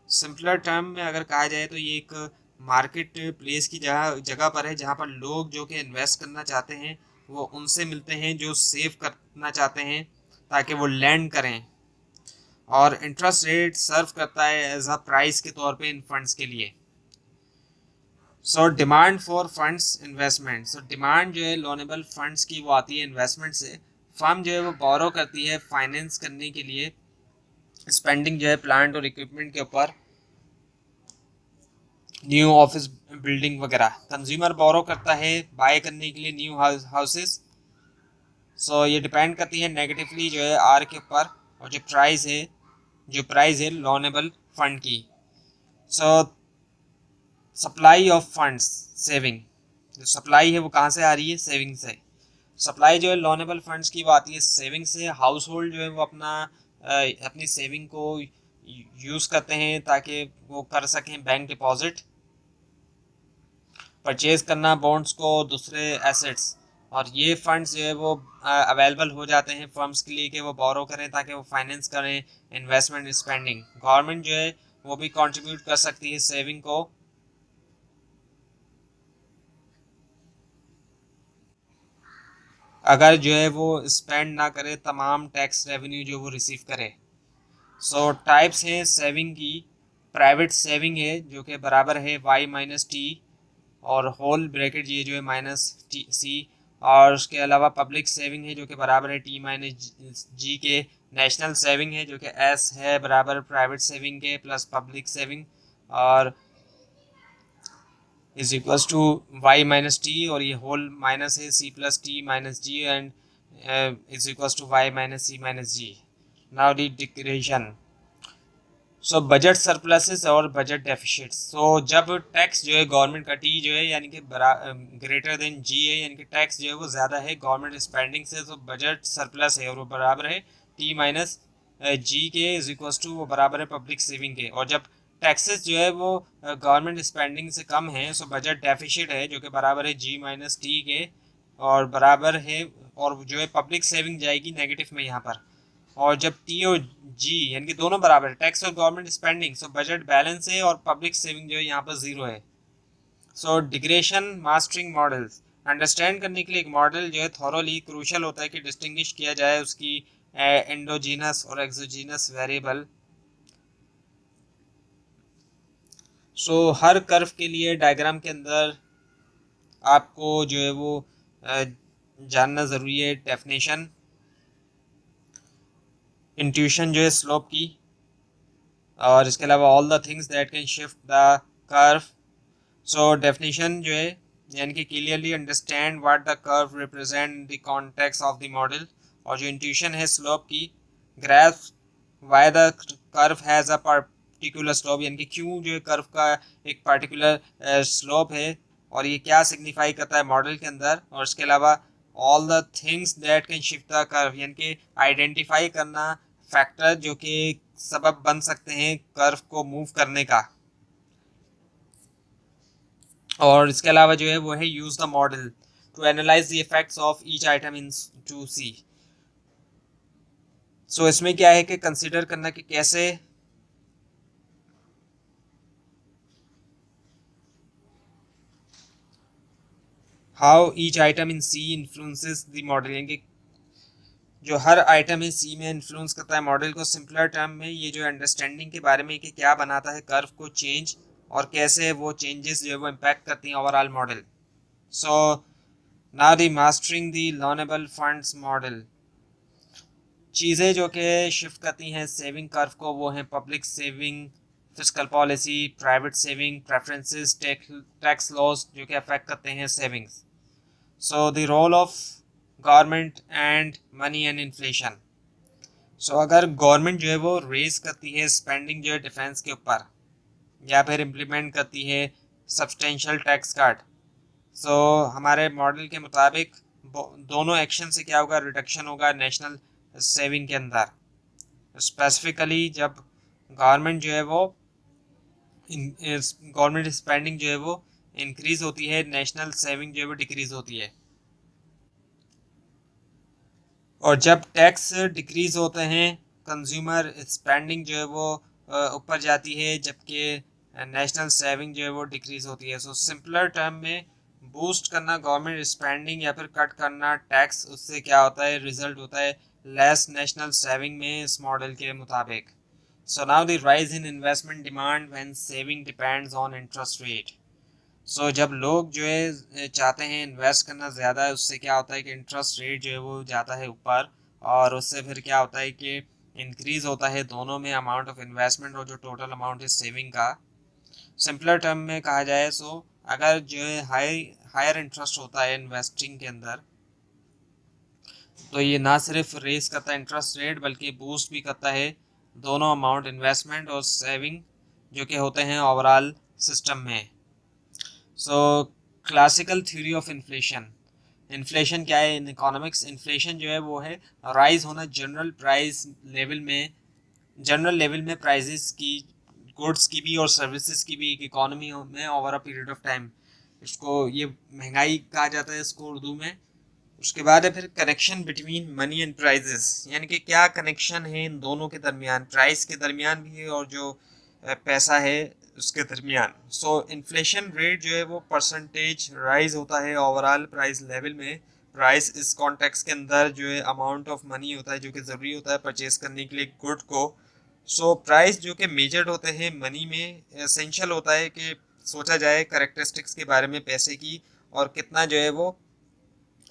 सिंपलर टर्म में अगर कहा जाए तो ये एक मार्केट प्लेस की जगह पर है, जहाँ पर लोग जो कि इन्वेस्ट करना चाहते हैं वो उनसे मिलते हैं जो सेव करना चाहते हैं ताकि वो लैंड करें, और इंटरेस्ट रेट सर्व करता है एज अ प्राइस के तौर पे इन फंड्स के लिए। सो demand for funds investment, so demand जो है लोनेबल फंड्स की वो आती है इन्वेस्टमेंट से। फर्म जो है वो बोरो करती है फाइनेंस करने के लिए स्पेंडिंग जो है प्लांट और इक्विपमेंट के ऊपर, न्यू ऑफिस बिल्डिंग वगैरह। कंज्यूमर बोरो करता है बाय करने के लिए न्यू हाउसेस। सो ये डिपेंड करती है नेगेटिवली जो है आर के ऊपर, और जो प्राइस है लोनेबल फंड की। सो सप्लाई ऑफ फंड्स, सेविंग, जो सप्लाई है वो कहाँ से आ रही है, सेविंग से। सप्लाई जो है लोनेबल फंड्स की वो आती है सेविंग से। हाउस होल्ड जो है वो अपनी सेविंग को यूज़ करते हैं ताकि वो कर सकें बैंक डिपॉजिट, परचेज करना बॉन्ड्स को, दूसरे एसेट्स। और ये फंड्स जो है वो अवेलेबल हो जाते हैं फर्म्स के लिए कि वो बोरो करें ताकि वो फाइनेंस करें इन्वेस्टमेंट स्पेंडिंग। गवर्नमेंट जो है वो भी कंट्रीब्यूट कर सकती है सेविंग को। अगर जो है वो स्पेंड ना करे तमाम टैक्स रेवेन्यू जो वो रिसीव करे। सो टाइप्स हैं सेविंग की। प्राइवेट सेविंग है जो कि बराबर है वाई माइनस टी, और होल ब्रैकेट ये जो है माइनस टी सी। और उसके अलावा पब्लिक सेविंग है जो कि बराबर है टी माइनस जी के। नेशनल सेविंग है जो कि एस है बराबर प्राइवेट सेविंग के प्लस पब्लिक सेविंग, और is equals to Y minus T, और ये होल माइनस है C plus T minus G, and is equals to Y minus C minus G. Now the declaration. So budget surpluses और बजट डेफिशिट। सो जब टैक्स जो है गवर्नमेंट का टी जो है यानी कि ग्रेटर देन जी है, यानी कि टैक्स जो है वो ज़्यादा है गवर्नमेंट स्पेंडिंग से, तो बजट सरप्लस है और वो बराबर है टी माइनस जी के, इज इक्वल्स टू वो बराबर है पब्लिक सेविंग के। और जब टैक्सेस जो है वो गवर्नमेंट स्पेंडिंग से कम है, सो बजट डेफिशिट है जो कि बराबर है जी माइनस टी के, और बराबर है, और जो है पब्लिक सेविंग जाएगी नेगेटिव में यहाँ पर। और जब टी और जी यानी कि दोनों बराबर है टैक्स और government spending, so budget balance है और पब्लिक सेविंग जो है यहाँ पर जीरो है। सो डिग्रेशन मास्टरिंग मॉडल्स, अंडरस्टैंड करने के लिए एक मॉडल जो है थॉरोली क्रूशल होता है कि डिस्टिंग्विश किया जाए उसकी एंडोजीनस और एक्सोजीनस वेरिएबल। सो हर कर्व के लिए डायग्राम के अंदर आपको जो है वो जानना ज़रूरी है डेफिनेशन। इंट्यूशन जो है स्लोप की, और इसके अलावा all the things that can shift the curve. So definition जो है यानी कि clearly understand what the curve represent the context of the model. और जो इंट्यूशन है स्लोप की, graph why the curve has a particular slope, यानी कि क्यों जो है कर्व का एक पर्टिकुलर स्लोप है, और ये क्या सिग्निफाई करता है मॉडल के अंदर। और इसके अलावा all the things that can shift the curve, यानी कि आइडेंटिफाई करना फैक्टर जो कि सबब बन सकते हैं कर्व को मूव करने का। और इसके अलावा जो है वो है use the model to analyze the effects of each item in to C. So इसमें क्या है कि कंसिडर करना कि कैसे how each item in C influences the model, यानी कि जो हर आइटम है सी में इन्फ्लुएंस करता है मॉडल को। सिंपलर टर्म में ये जो अंडरस्टैंडिंग के बारे में कि क्या बनाता है कर्व को चेंज, और कैसे वो चेंजेस जो है वो इम्पैक्ट करती हैं overall model. So now the mastering the learnable funds model. चीज़ें जो कि शिफ्ट करती हैं सेविंग कर्व को वो हैं public saving, fiscal policy, private saving, preferences, tax laws जो कि अफेक्ट करते हैं savings. So the role of government and money and inflation. So अगर गवर्नमेंट जो है वो रेज करती है स्पेंडिंग जो है डिफेंस के ऊपर, या फिर इम्प्लीमेंट करती है सब्सटेंशियल टैक्स कट, सो हमारे मॉडल के मुताबिक दोनों एक्शन से क्या होगा, रिडक्शन होगा नेशनल सेविंग के अंदर। स्पेसिफिकली जब गवर्नमेंट जो है वो गवर्नमेंट स्पेंडिंग जो है वो इंक्रीज होती है, नेशनल सेविंग जो है वो डिक्रीज होती है। और जब टैक्स डिक्रीज होते हैं कंज्यूमर स्पेंडिंग जो है वो ऊपर जाती है, जबकि नेशनल सेविंग जो है वो डिक्रीज होती है। सो सिंपलर टर्म में बूस्ट करना गवर्नमेंट स्पेंडिंग या फिर कट करना टैक्स, उससे क्या होता है रिजल्ट होता है लेस नेशनल सेविंग में इस मॉडल के मुताबिक। So now the rise in investment demand when saving depends on interest rate. So जब लोग जो है चाहते हैं इन्वेस्ट करना ज़्यादा है, उससे क्या होता है कि इंटरेस्ट रेट जो है वो जाता है ऊपर, और उससे फिर क्या होता है कि इंक्रीज़ होता है दोनों में अमाउंट ऑफ इन्वेस्टमेंट और जो टोटल अमाउंट है सेविंग का। सिंपलर टर्म में कहा जाए सो अगर जो है हायर इंटरेस्ट होता है इन्वेस्टिंग के अंदर, तो ये ना सिर्फ रेस करता है इंटरेस्ट रेट बल्कि बूस्ट भी करता है दोनों अमाउंट इन्वेस्टमेंट और सेविंग जो कि होते हैं ओवरऑल सिस्टम में। सो classical theory of inflation. Inflation क्या है इन इकोनॉमिक्स? इन्फ्लेशन जो है वो है राइज होना जनरल लेवल में प्राइसेस की, गुड्स की भी और सर्विसेज की भी एक इकोनॉमी में over a period of time. इसको ये महंगाई कहा जाता है इसको उर्दू में। उसके बाद है फिर connection between money and prices, यानी कि क्या कनेक्शन है इन दोनों के दरमियान, प्राइस के दरमियान भी है और जो पैसा है उसके दरमियान। सो इन्फ्लेशन रेट जो है वो परसेंटेज राइज होता है ओवरऑल प्राइस लेवल में। प्राइस इस कॉन्टेक्स्ट के अंदर जो है अमाउंट ऑफ मनी होता है जो कि ज़रूरी होता है परचेज करने के लिए गुड को। सो प्राइस जो कि मेजर्ड होते हैं मनी में, एसेंशियल होता है कि सोचा जाए करेक्टरिस्टिक्स के बारे में पैसे की, और कितना जो है वो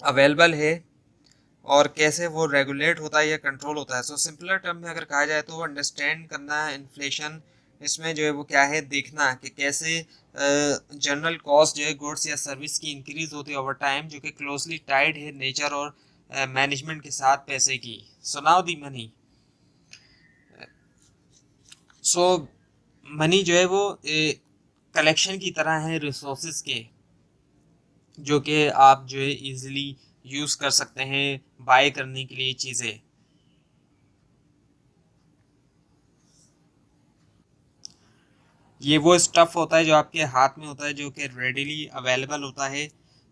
अवेलेबल है और कैसे वो रेगुलेट होता है या कंट्रोल होता है। सो सिंपलर टर्म में अगर कहा जाए तो अंडरस्टैंड करना इन्फ्लेशन, इसमें जो है वो क्या है देखना कि कैसे जनरल कॉस्ट जो है गुड्स या सर्विस की इंक्रीज होती है ओवर टाइम, जो कि क्लोजली टाइड है नेचर और मैनेजमेंट के साथ पैसे की। सो now the money. So money जो है वो कलेक्शन की तरह है रिसोर्सेज के, जो कि आप जो है इजीली यूज़ कर सकते हैं बाय करने के लिए चीज़ें। ये वो स्टफ होता है जो आपके हाथ में होता है, जो कि रेडिली अवेलेबल होता है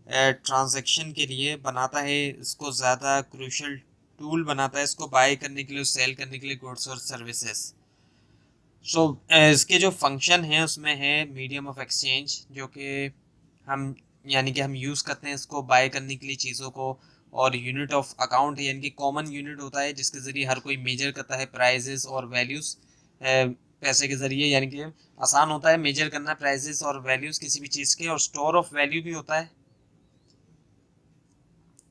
ट्रांजैक्शन के लिए, बनाता है इसको ज़्यादा क्रूशल टूल बनाता है इसको बाय करने के लिए, सेल करने के लिए गुड्स और सर्विसेज। सो इसके जो फंक्शन है उसमें है मीडियम ऑफ एक्सचेंज, जो कि हम यानी कि हम यूज़ करते हैं इसको बाय करने के लिए चीज़ों को, और यूनिट ऑफ अकाउंट है यानी कि कॉमन यूनिट होता है जिसके ज़रिए हर कोई मेजर करता है प्राइजेस और वैल्यूज़ पैसे के ज़रिए, यानी कि आसान होता है मेजर करना प्राइजेस और वैल्यूज़ किसी भी चीज़ के। और स्टोर ऑफ वैल्यू भी होता है,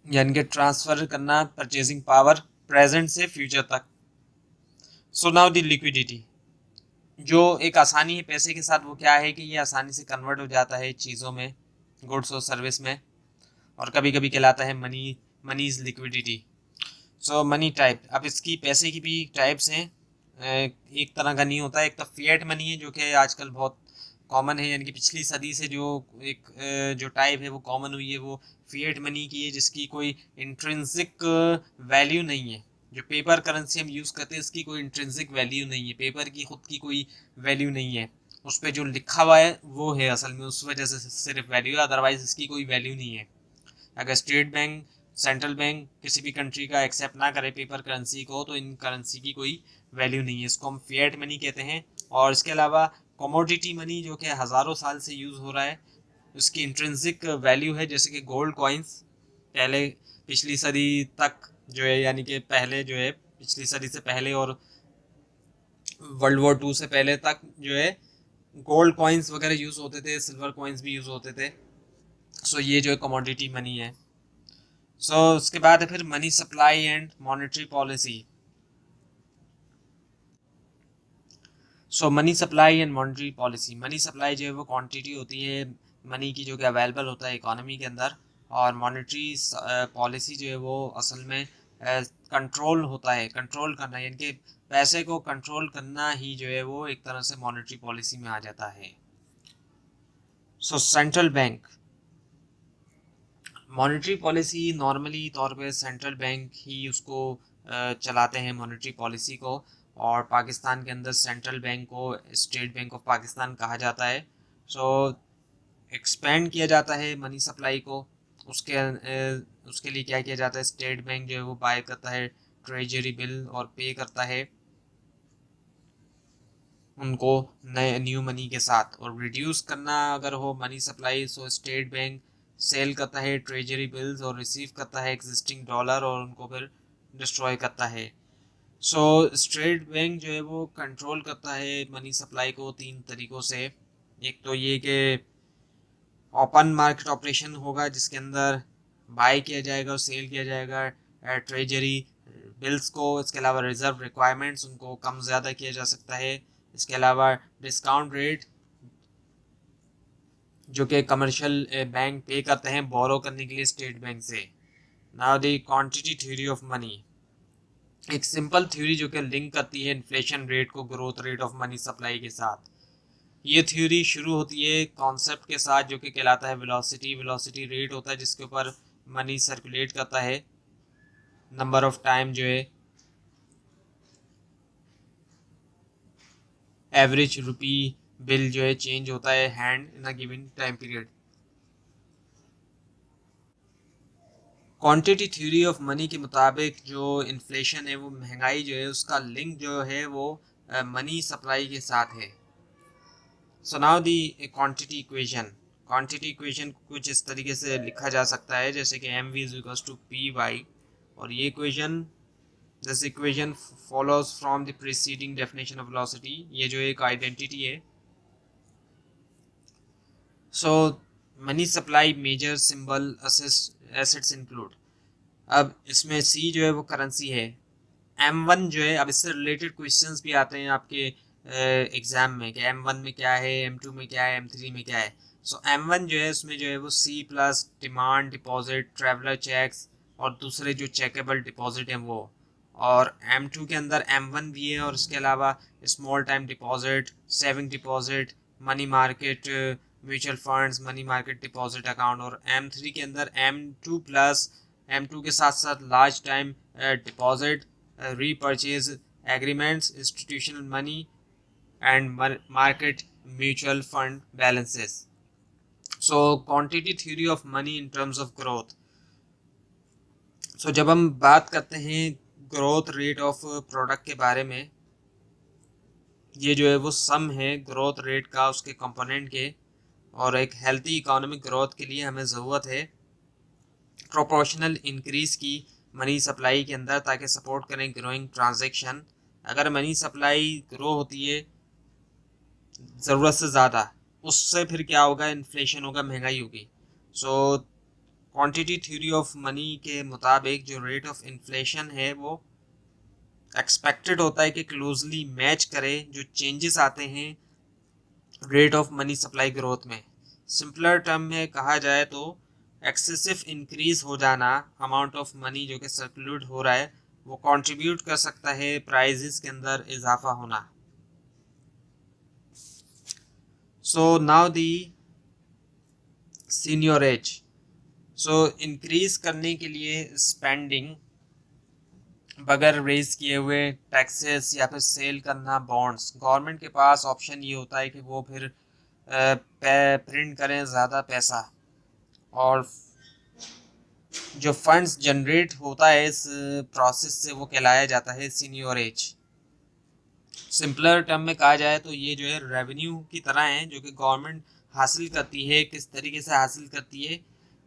यानी कि ट्रांसफ़र करना परचेजिंग पावर प्रेजेंट से फ्यूचर तक। सो नाउ द लिक्विडिटी, जो एक आसानी है पैसे के साथ, वो क्या है कि ये आसानी से कन्वर्ट हो जाता है चीज़ों में, गुड्स और सर्विस में, और कभी कभी कहलाता है money is liquidity. So money type, अब इसकी पैसे की भी टाइप्स हैं। एक तरह का नहीं होता है, एक तो फिएट मनी है जो कि आजकल बहुत कॉमन है, यानी कि पिछली सदी से जो एक जो टाइप है वो कॉमन हुई है वो फिएट मनी की है, जिसकी कोई इंट्रिंसिक वैल्यू नहीं है। जो पेपर करेंसी हम यूज़ करते हैं इसकी कोई इंट्रिंसिक वैल्यू नहीं है, पेपर की खुद की कोई वैल्यू नहीं है, उस पर जो लिखा हुआ है वो है असल में, उस वजह से सिर्फ वैल्यू है, अदरवाइज इसकी कोई वैल्यू नहीं है। अगर स्टेट बैंक, सेंट्रल बैंक किसी भी कंट्री का एक्सेप्ट ना करे पेपर करेंसी को, तो इन करेंसी की कोई वैल्यू नहीं है, इसको हम फिएट मनी कहते हैं। और इसके अलावा कमोडिटी मनी जो कि हज़ारों साल से यूज़ हो रहा है, उसकी इंट्रिंसिक वैल्यू है, जैसे कि गोल्ड कॉइन्स पहले पिछली सदी तक जो है, यानी कि पहले जो है पिछली सदी से पहले और वर्ल्ड वॉर 2 से पहले तक जो है गोल्ड कॉइन्स वगैरह यूज़ होते थे, सिल्वर कॉइन्स भी यूज़ होते थे। सो ये जो है कमोडिटी मनी है। सो उसके बाद है फिर money supply and monetary policy. So money supply and monetary policy, money supply जो है वो क्वांटिटी होती है मनी की जो कि अवेलेबल होता है इकोनॉमी के अंदर, और मॉनेटरी पॉलिसी जो है वो असल में कंट्रोल होता है, कंट्रोल करना, यानी कि पैसे को कंट्रोल करना ही जो है वो एक तरह से मॉनेटरी पॉलिसी में आ जाता है। सो central bank, monetary policy normally तौर पे सेंट्रल बैंक ही उसको चलाते हैं मॉनेटरी पॉलिसी को, और पाकिस्तान के अंदर सेंट्रल बैंक को स्टेट बैंक ऑफ पाकिस्तान कहा जाता है। सो एक्सपेंड किया जाता है मनी सप्लाई को, उसके लिए क्या किया जाता है, स्टेट बैंक जो है वो बाय करता है ट्रेजरी बिल और पे करता है उनको नए न्यू मनी के साथ। और रिड्यूस करना अगर हो मनी सप्लाई, सो स्टेट बैंक सेल करता है ट्रेजरी बिल्स और रिसीव करता है एग्जिस्टिंग डॉलर और उनको फिर डिस्ट्रॉय करता है। सो स्टेट बैंक जो है वो कंट्रोल करता है मनी सप्लाई को 3 तरीक़ों से। एक तो ये कि ओपन मार्केट ऑपरेशन होगा जिसके अंदर बाय किया जाएगा और सेल किया जाएगा ट्रेजरी बिल्स को। इसके अलावा रिजर्व रिक्वायरमेंट्स उनको कम ज़्यादा किया जा सकता है। इसके अलावा डिस्काउंट रेट जो कि कमर्शियल बैंक पे करते हैं बोरो करने के लिए स्टेट बैंक से। Now the quantity theory of money, एक सिंपल थ्योरी जो कि लिंक करती है इन्फ्लेशन रेट को growth rate of money supply के साथ। ये थ्योरी शुरू होती है कॉन्सेप्ट के साथ जो कि कहलाता है वेलोसिटी। वेलोसिटी रेट होता है जिसके ऊपर मनी सर्कुलेट करता है, नंबर ऑफ टाइम जो है एवरेज रुपी बिल जो है चेंज होता है hand in a given time period. Quantity theory of money के मुताबिक जो इन्फ्लेशन है वो महंगाई जो है उसका लिंक जो है वो मनी सप्लाई के साथ है। सो नाउ दी क्वांटिटी इक्वेशन। क्वांटिटी इक्वेशन कुछ इस तरीके से लिखा जा सकता है जैसे कि M V is equals to P Y, और ये equation this equation follows from the preceding definition of velocity. ये जो एक आइडेंटिटी है। So money supply measure symbol assets include. अब इसमें सी जो है वो करेंसी है। M1 जो है, अब इससे रिलेटेड क्वेश्चंस भी आते हैं आपके एग्जाम में कि M1 में क्या है, M2 में क्या है, M3 में क्या है। सो M1 जो है उसमें जो है वो C plus demand deposit traveller cheques और दूसरे जो चेकेबल डिपॉजिट हैं वो, और M2 के अंदर M1 भी है और इसके अलावा small time deposit, saving deposit, money market mutual funds, money market deposit account, और M3 के अंदर M2 प्लस M2 के साथ साथ large time deposit, repurchase agreements, institutional money and market mutual fund balances. So quantity theory of money in terms of growth. So जब हम बात करते हैं ग्रोथ रेट ऑफ प्रोडक्ट के बारे में, ये जो है वो सम है ग्रोथ रेट का उसके कंपोनेंट के, और एक हेल्थी इकोनॉमिक ग्रोथ के लिए हमें ज़रूरत है प्रोपोर्शनल इंक्रीज की मनी सप्लाई के अंदर ताकि सपोर्ट करें ग्रोइंग ट्रांजैक्शन। अगर मनी सप्लाई ग्रो होती है ज़रूरत से ज़्यादा, उससे फिर क्या होगा, इन्फ्लेशन होगा, महंगाई होगी। So quantity theory of money के मुताबिक जो रेट ऑफ इन्फ्लेशन है वो एक्सपेक्टेड होता है कि क्लोजली मैच करे जो चेंजेस आते हैं rate of money supply growth में। सिंपलर टर्म में कहा जाए तो एक्सेसिव इंक्रीज हो जाना अमाउंट ऑफ मनी जो कि सर्कुलेट हो रहा है वो कंट्रीब्यूट कर सकता है प्राइजेस के अंदर इजाफा होना। सो नाउ दी सीनियरेज। सो इंक्रीज करने के लिए स्पेंडिंग बगैर रेज किए हुए टैक्सेस या फिर सेल करना बॉन्ड्स, गवर्नमेंट के पास ऑप्शन ये होता है कि वो फिर प्रिंट करें ज़्यादा पैसा, और जो फंड्स जनरेट होता है इस प्रोसेस से वो कहलाया जाता है सीनियरेज। सिंपलर टर्म में कहा जाए तो ये जो है रेवेन्यू की तरह है जो कि गवर्नमेंट हासिल करती है। किस तरीके से हासिल करती है,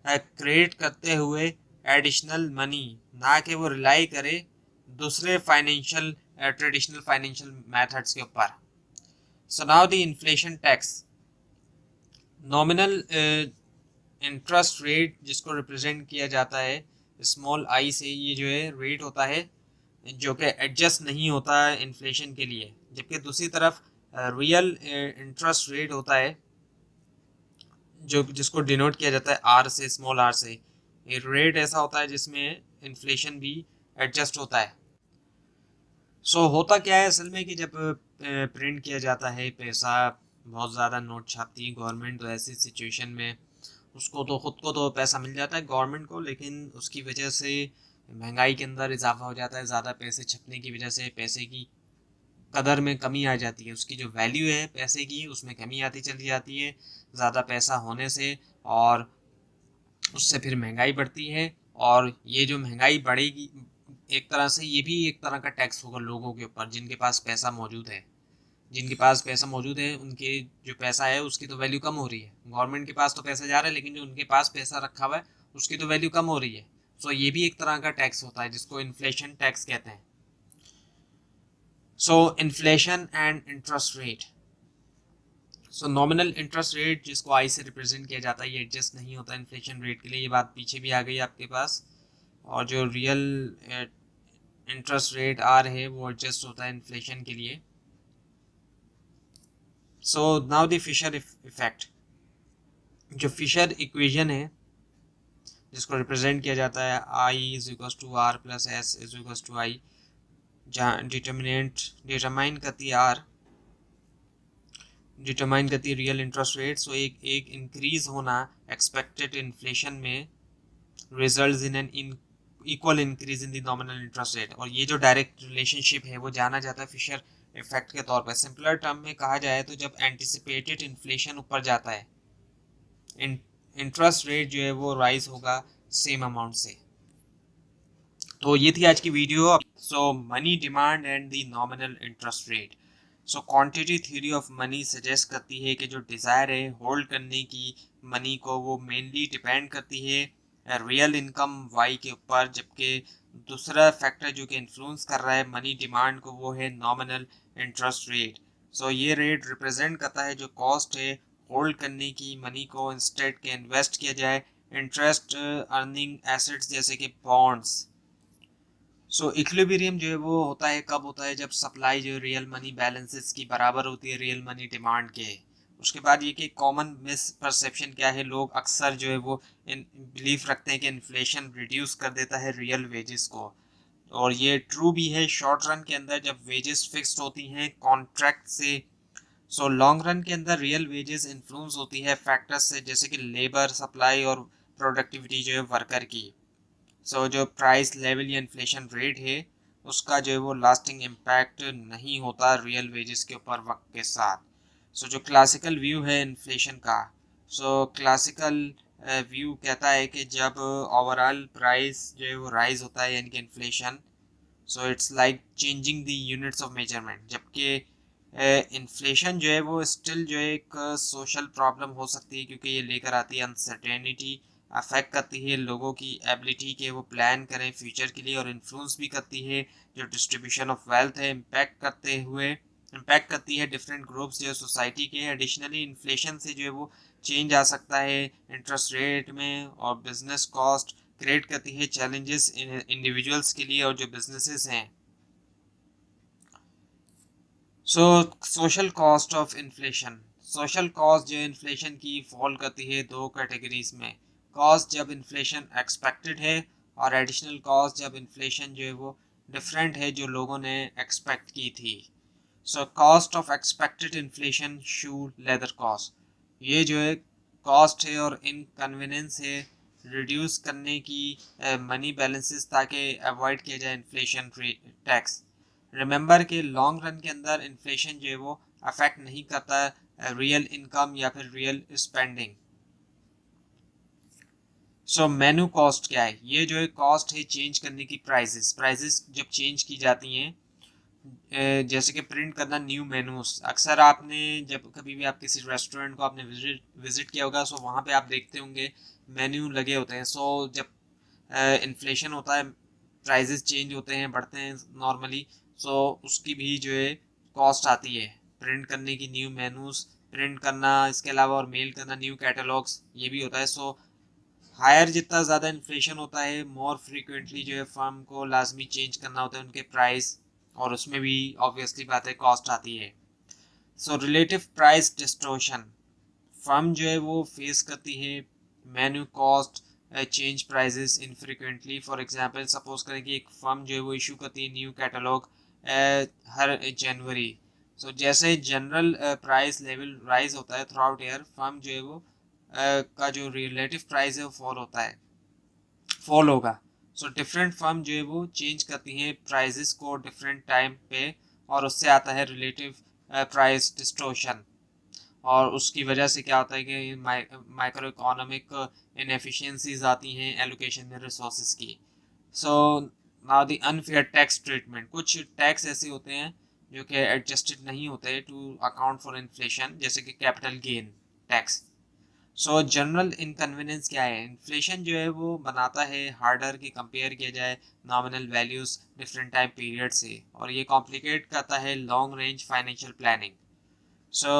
क्रिएट करते हुए एडिशनल मनी, ना कि वो रिलाई करे दूसरे फाइनेंशियल ट्रेडिशनल फाइनेंशियल मेथड्स के ऊपर। So now the inflation tax, nominal interest rate जिसको रिप्रेजेंट किया जाता है स्मॉल आई से, ये जो है रेट होता है जो कि एडजस्ट नहीं होता है इन्फ्लेशन के लिए, जबकि दूसरी तरफ रियल इंटरेस्ट रेट होता है जो जिसको डिनोट किया जाता है आर से, स्मॉल आर से। ये रेट ऐसा होता है जिसमें इन्फ्लेशन भी एडजस्ट होता है। सो होता क्या है असल में कि जब प्रिंट किया जाता है पैसा, बहुत ज़्यादा नोट छापती है गवर्नमेंट, तो ऐसी सिचुएशन में उसको तो ख़ुद को तो पैसा मिल जाता है गवर्नमेंट को, लेकिन उसकी वजह से महंगाई के अंदर इजाफा हो जाता है। ज़्यादा पैसे छपने की वजह से पैसे की कदर में कमी आ जाती है, उसकी जो वैल्यू है पैसे की उसमें कमी आती चली जाती है ज़्यादा पैसा होने से, और उससे फिर महंगाई बढ़ती है। और ये जो महंगाई बढ़ेगी एक तरह से ये भी एक तरह का टैक्स होगा लोगों के ऊपर जिनके पास पैसा मौजूद है। जिनके पास पैसा मौजूद है उनके जो पैसा है उसकी तो वैल्यू कम हो रही है। गवर्नमेंट के पास तो पैसा जा रहा है लेकिन जो उनके पास पैसा रखा हुआ है उसकी तो वैल्यू कम हो रही है। सो ये भी एक तरह का टैक्स होता है जिसको इन्फ्लेशन टैक्स कहते हैं। सो inflation and interest rate. So nominal interest rate जिसको आई से रिप्रेजेंट किया जाता है ये एडजस्ट नहीं होता इन्फ्लेशन रेट के लिए, ये बात पीछे भी आ गई आपके पास। और जो रियल इंटरेस्ट रेट आर है वो एडजस्ट होता है इन्फ्लेशन के लिए। So now the Fisher effect. जो फिशर इक्वेशन है जिसको रिप्रेजेंट किया जाता है I is equal to R plus S is equal to I, जहाँ डिटरमाइन करती है आर, डिटरमाइन करती है रियल इंटरेस्ट रेट। सो एक इंक्रीज होना एक्सपेक्टेड इन्फ्लेशन में results in an equal increase in the nominal interest rate. और ये जो डायरेक्ट रिलेशनशिप है वो जाना जाता है फिशर इफेक्ट के तौर पर। सिंपलर टर्म में कहा जाए तो जब एंटिसिपेटेड इन्फ्लेशन ऊपर जाता है, इंटरेस्ट रेट जो है वो राइज होगा सेम अमाउंट से। तो ये थी आज की video. So money demand and the nominal interest rate. So quantity theory of money suggest करती है कि जो डिज़ायर है होल्ड करने की मनी को वो मेनली डिपेंड करती है रियल इनकम वाई के ऊपर, जबकि दूसरा फैक्टर जो कि इन्फ्लुएंस कर रहा है मनी डिमांड को वो है नॉमिनल इंटरेस्ट रेट। सो ये रेट रिप्रेजेंट करता है जो कॉस्ट है होल्ड करने की मनी को इंस्टेड के इन्वेस्ट किया जाए इंटरेस्ट अर्निंग एसेट्स जैसे कि बॉन्ड्स। सो इक्विलिब्रियम जो है वो होता है कब होता है, जब सप्लाई जो रियल मनी बैलेंसेस की बराबर होती है रियल मनी डिमांड के। उसके बाद ये कि कॉमन मिस परसेप्शन क्या है, लोग अक्सर जो है वो इन बिलीफ रखते हैं कि इन्फ्लेशन रिड्यूस कर देता है रियल वेजेस को। और ये ट्रू भी है शॉर्ट रन के अंदर जब वेजेस फिक्स्ड होती हैं कॉन्ट्रैक्ट से। सो लॉन्ग रन के अंदर रियल वेजेस इन्फ्लुएंस होती है फैक्टर्स से जैसे कि लेबर सप्लाई और प्रोडक्टिविटी जो है वर्कर की। सो जो प्राइस लेवल या इन्फ्लेशन रेट है उसका जो है वो लास्टिंग इम्पैक्ट नहीं होता रियल वेजेस के ऊपर वक्त के साथ। सो जो क्लासिकल व्यू है इन्फ्लेशन का, सो क्लासिकल व्यू कहता है कि जब ओवरऑल प्राइस जो है वो राइज होता है यानी कि inflation, so it's like changing the units of measurement. जबकि इन्फ्लेशन जो है वो स्टिल जो है एक सोशल प्रॉब्लम हो सकती है क्योंकि ये लेकर आती है अनसर्टेनिटी, अफेक्ट करती है लोगों की एबिलिटी के वो प्लान करें फ्यूचर के लिए, और इन्फ्लुएंस भी करती है जो डिस्ट्रीब्यूशन ऑफ वेल्थ है, इम्पैक्ट करती है डिफरेंट ग्रुप्स जो सोसाइटी के। एडिशनली इन्फ्लेशन से जो है वो चेंज आ सकता है इंटरेस्ट रेट में, और बिजनेस कॉस्ट क्रिएट करती है चैलेंजेस इंडिविजुअल्स के लिए और जो बिजनेसेस हैं। So social cost of inflation. Social cost जो इन्फ्लेशन की फॉल करती है दो कैटेगरीज में, कॉस्ट जब इन्फ्लेशन एक्सपेक्टेड है और एडिशनल कॉस्ट जब इन्फ्लेशन जो है वो डिफरेंट है जो लोगों ने एक्सपेक्ट की थी। So cost of expected inflation shoe leather cost, ये जो है कॉस्ट है और इनकन्वीनियंस है रिड्यूस करने की मनी बैलेंसेस ताकि अवॉइड किया जाए इन्फ्लेशन टैक्स। रिमेंबर कि लॉन्ग रन के अंदर इन्फ्लेशन जो है वो अफेक्ट नहीं करता रियल इनकम या फिर रियल स्पेंडिंग। सो मेनू कॉस्ट क्या है, ये जो है कॉस्ट है चेंज करने की प्राइसेस। प्राइसेस जब चेंज की जाती हैं जैसे कि प्रिंट करना न्यू मेनूज। अक्सर आपने जब कभी भी आप किसी रेस्टोरेंट को आपने विजिट किया होगा, सो वहाँ पे आप देखते होंगे मेन्यू लगे होते हैं। सो जब इन्फ्लेशन होता है प्राइजेस चेंज होते हैं बढ़ते हैं नॉर्मली, सो उसकी भी जो है कॉस्ट आती है प्रिंट करने की न्यू मेनूज प्रिंट करना, इसके अलावा और मेल करना न्यू कैटलॉग्स ये भी होता है। सो हायर जितना ज़्यादा इन्फ्लेशन होता है मोर फ्रीक्वेंटली जो है फर्म को लाजमी चेंज करना होता है उनके प्राइस, और उसमें भी ऑब्वियसली बात है कॉस्ट आती है। So relative price distortion firm जो है वो फेस करती है menu cost change prices infrequently. For example suppose करें कि एक फर्म जो है वो इशू करती है न्यू कैटलॉग हर जनवरी। सो जैसे जनरल प्राइस लेवल राइज होता है थ्रू आउट ईयर, फर्म जो है वो का जो रिलेटिव प्राइस है वो फॉल होगा। सो डिफरेंट फर्म जो है वो चेंज करती हैं प्राइजेस को डिफरेंट टाइम पे, और उससे आता है रिलेटिव प्राइस डिस्टोर्शन। और उसकी वजह से क्या होता है कि माइक्रो इकोनॉमिक इनएफिशिएंसीज आती हैं एलोकेशन में रिसोर्सेज की। सो now the unfair tax treatment, कुछ टैक्स ऐसे होते हैं जो कि एडजस्टेड नहीं होते टू अकाउंट फॉर इन्फ्लेशन, जैसे कि कैपिटल गेन टैक्स। सो जनरल इनकन्वीनियंस क्या है? इन्फ्लेशन जो है वो बनाता है हार्डर कि कंपेयर किया जाए nominal values different time period से, और ये कॉम्प्लिकेट करता है long range financial planning. So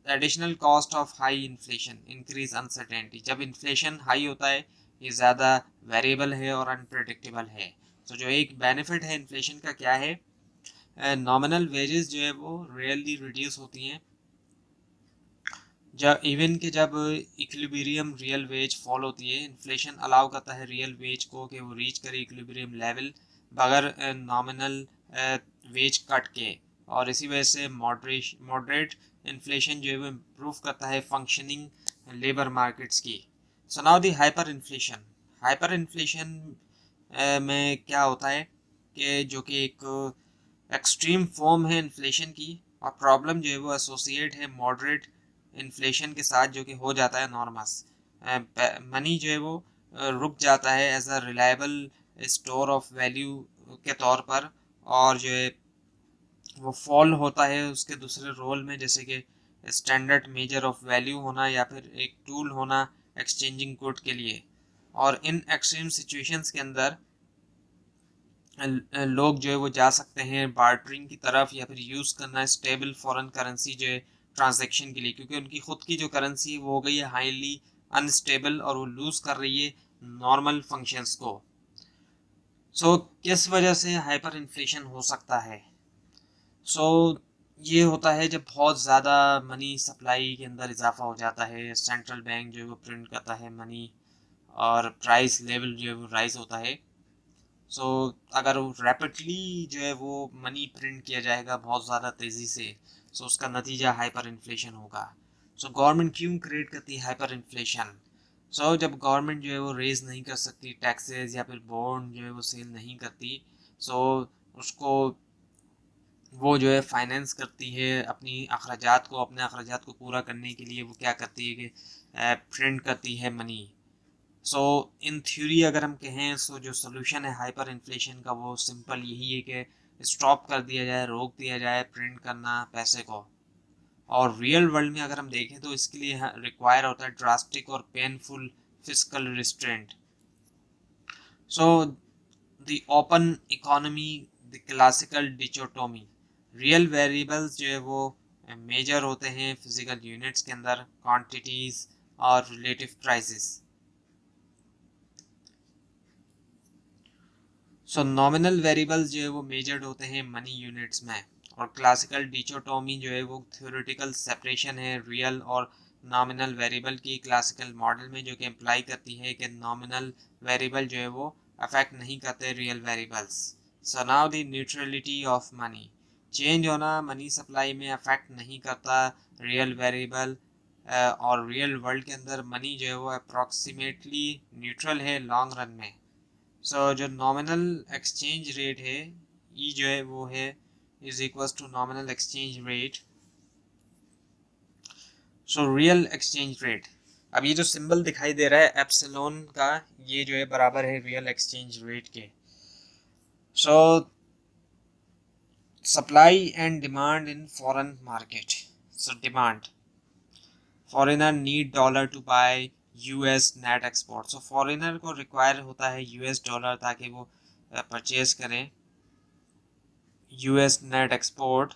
additional cost of high inflation increase uncertainty. जब इन्फ्लेशन हाई होता है ये ज़्यादा वेरिएबल है और अनप्रडिक्टेबल है। तो जो एक बेनिफिट है इन्फ्लेशन का क्या है? नॉमिनल वेजेस जो है वो रियली रिड्यूस होती हैं। जब इवन के जब इक्विलिब्रियम रियल वेज फॉल होती है, इन्फ्लेशन अलाउ करता है रियल वेज को कि वो रीच करे इक्विलिब्रियम लेवल बगैर नॉमिनल वेज कट के। और इसी वजह से मॉडरेट इन्फ्लेशन जो है वो इम्प्रूव करता है फंक्शनिंग लेबर मार्केट्स की। सो नाउ दी हाइपर इन्फ्लेशन में क्या होता है कि जो कि एक एक्सट्रीम फॉर्म है इन्फ्लेशन की, और प्रॉब्लम जो है वो एसोसिएट है मॉडरेट इन्फ्लेशन के साथ जो कि हो जाता है नॉर्मस। मनी जो है वो रुक जाता है as a reliable store of value के तौर पर, और जो है वो फॉल होता है उसके दूसरे रोल में, जैसे कि स्टैंडर्ड मेजर ऑफ वैल्यू होना या फिर एक टूल होना एक्सचेंजिंग गुड के लिए। और इन एक्सट्रीम सिचुएशंस के अंदर लोग जो है वो जा सकते हैं बार्टरिंग की तरफ या फिर यूज़ करना स्टेबल फॉरेन करेंसी जो है ट्रांजैक्शन के लिए, क्योंकि उनकी खुद की जो करेंसी वो हो गई है हाईली अनस्टेबल और वो लूज़ कर रही है नॉर्मल फंक्शंस को। सो किस वजह से हाइपर इन्फ्लेशन हो सकता है? सो ये होता है जब बहुत ज़्यादा मनी सप्लाई के अंदर इजाफा हो जाता है, सेंट्रल बैंक जो है वो प्रिंट करता है मनी, और प्राइस लेवल जो है वो राइज होता है। सो अगर रैपिडली जो है वो मनी प्रिंट किया जाएगा बहुत ज़्यादा तेज़ी से, सो उसका नतीजा हाइपर इन्फ्लेशन होगा। सो गवर्नमेंट क्यों क्रिएट करती है हाइपर इन्फ्लेशन? सो जब गवर्नमेंट जो है वो रेज नहीं कर सकती टैक्सेस या फिर बॉन्ड जो है वो सेल नहीं करती, सो उसको वो जो है फाइनेंस करती है अपने अखराजात को पूरा करने के लिए वो क्या करती है कि प्रिंट करती है मनी। सो इन थ्योरी अगर हम कहें, सो जो सोल्यूशन है हाइपर इन्फ्लेशन का वो सिंपल यही है कि स्टॉप कर दिया जाए, रोक दिया जाए प्रिंट करना पैसे को। और रियल वर्ल्ड में अगर हम देखें तो इसके लिए रिक्वायर होता है ड्रास्टिक और painful physical restraint. So the open economy, the classical dichotomy, real variables जो है वो मेजर होते हैं फिजिकल यूनिट्स के अंदर, क्वांटिटीज और रिलेटिव प्राइसेस। सो नॉमिनल वेरिएबल्स जो है वो मेजर्ड होते हैं मनी यूनिट्स में, और क्लासिकल डिचोटोमी जो है वो थ्योरेटिकल सेपरेशन है रियल और नॉमिनल वेरिएबल की क्लासिकल मॉडल में, जो कि इम्प्लाई करती है कि नॉमिनल वेरिएबल जो है वो अफेक्ट नहीं करते real variables. So now the neutrality of money, change होना मनी सप्लाई में अफेक्ट नहीं करता रियल वेरिएबल, और रियल वर्ल्ड के अंदर मनी जो है वो अप्रॉक्सीमेटली न्यूट्रल है लॉन्ग रन में। जो नॉमिनल एक्सचेंज रेट है ई जो है वो है is equals to nominal exchange rate. Real exchange rate, अब ये जो सिंबल दिखाई दे रहा है एप्सिलॉन का, ये जो है बराबर है रियल एक्सचेंज रेट के। So supply and demand in foreign market. Demand, foreigner need dollar to buy US net export. Foreigner को रिक्वायर होता है यूएस डॉलर ताकि वो परचेज करें यूएस नेट एक्सपोर्ट।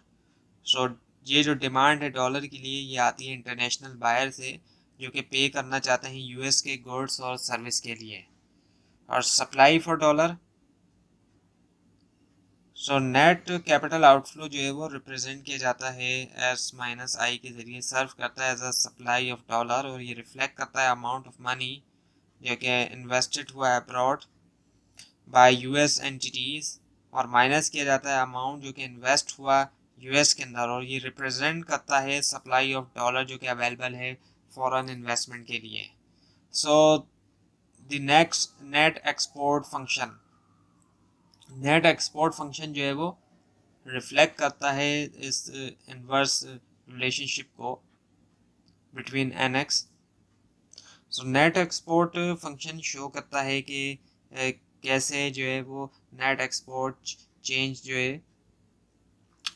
सो ये जो डिमांड है डॉलर के लिए ये आती है इंटरनेशनल बायर से, जो कि पे करना चाहते हैं यूएस के गुड्स और सर्विस के लिए। और supply for dollar, net capital outflow जो है वो रिप्रेजेंट किया जाता है एस माइनस आई के जरिए, सर्व करता है as a supply of dollar, और ये रिफ्लेक्ट करता है अमाउंट ऑफ मनी जो कि इन्वेस्टेड हुआ है अब्रॉड बाय यूएस एंटिटीज, और माइनस किया जाता है अमाउंट जो कि इन्वेस्ट हुआ यूएस के अंदर, और ये रिप्रेजेंट करता है सप्लाई ऑफ डॉलर जो कि अवेलेबल है फॉरेन इन्वेस्टमेंट के लिए। So the next net export function, net export function जो है वो रिफ्लेक्ट करता है इस इनवर्स रिलेशनशिप को between N X. Net export function show करता है कि कैसे जो है वो नेट एक्सपोर्ट चेंज जो है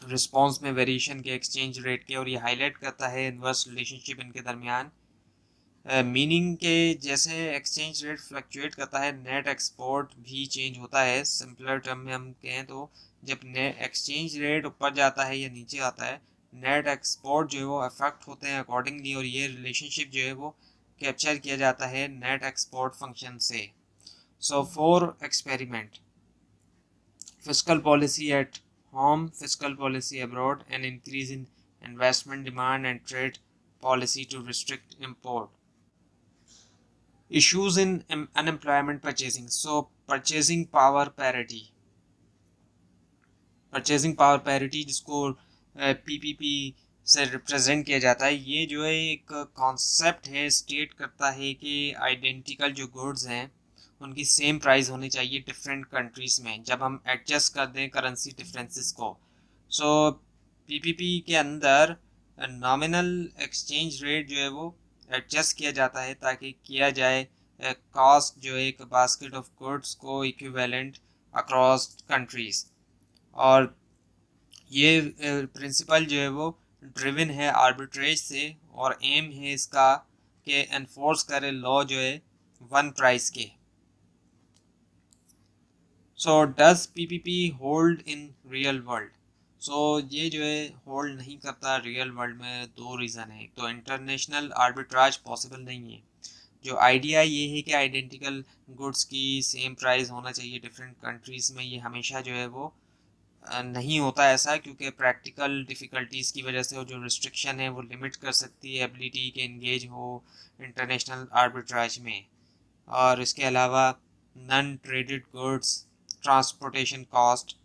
रिस्पांस में वेरिएशन के एक्सचेंज रेट के, और ये हाईलाइट करता है इनवर्स रिलेशनशिप इनके दरमियान मीनिंग के जैसे एक्सचेंज रेट फ्लक्चुएट करता है, नेट एक्सपोर्ट भी चेंज होता है। सिंपलर टर्म में हम कहें तो जब नेट एक्सचेंज रेट ऊपर जाता है या नीचे आता है, नेट एक्सपोर्ट जो है वो अफेक्ट होते हैं अकॉर्डिंगली, और ये रिलेशनशिप जो है वो कैप्चर किया जाता है नेट एक्सपोर्ट फंक्शन से। So for experiment, fiscal policy at home, fiscal policy abroad, and increase in investment demand and trade policy to restrict import. Issues in unemployment purchasing. So purchasing power parity. Purchasing power parity जिसको पीपीपी से रिप्रेजेंट किया जाता है, ये जो है एक कॉन्सेप्ट है, स्टेट करता है कि आइडेंटिकल जो गुड्स हैं उनकी सेम प्राइस होनी चाहिए डिफरेंट कंट्रीज़ में, जब हम एडजस्ट कर दें करेंसी डिफरेंसेस को। सो पीपीपी के अंदर नॉमिनल एक्सचेंज रेट जो है वो एडजस्ट किया जाता है ताकि किया जाए कॉस्ट जो है एक बास्केट ऑफ गुड्स को इक्विवेलेंट अक्रॉस कंट्रीज़। और ये प्रिंसिपल जो है वो ड्रिवन है आर्बिट्रेज से, और एम है इसका कि एनफोर्स करे लॉ जो है वन प्राइस के। So does PPP hold in real world? So ये जो है होल्ड नहीं करता रियल वर्ल्ड में, दो रीज़न है। एक तो इंटरनेशनल आर्बिट्राज पॉसिबल नहीं है। जो आइडिया ये है कि आइडेंटिकल गुड्स की सेम प्राइस होना चाहिए डिफरेंट कंट्रीज़ में, ये हमेशा जो है वो नहीं होता ऐसा, क्योंकि प्रैक्टिकल डिफ़िकल्टीज़ की वजह से वो जो रिस्ट्रिक्शन है वो लिमिट कर सकती है एबिलिटी के इंगेज हो इंटरनेशनल आर्बिट्राज में। और इसके अलावा non traded goods, transportation cost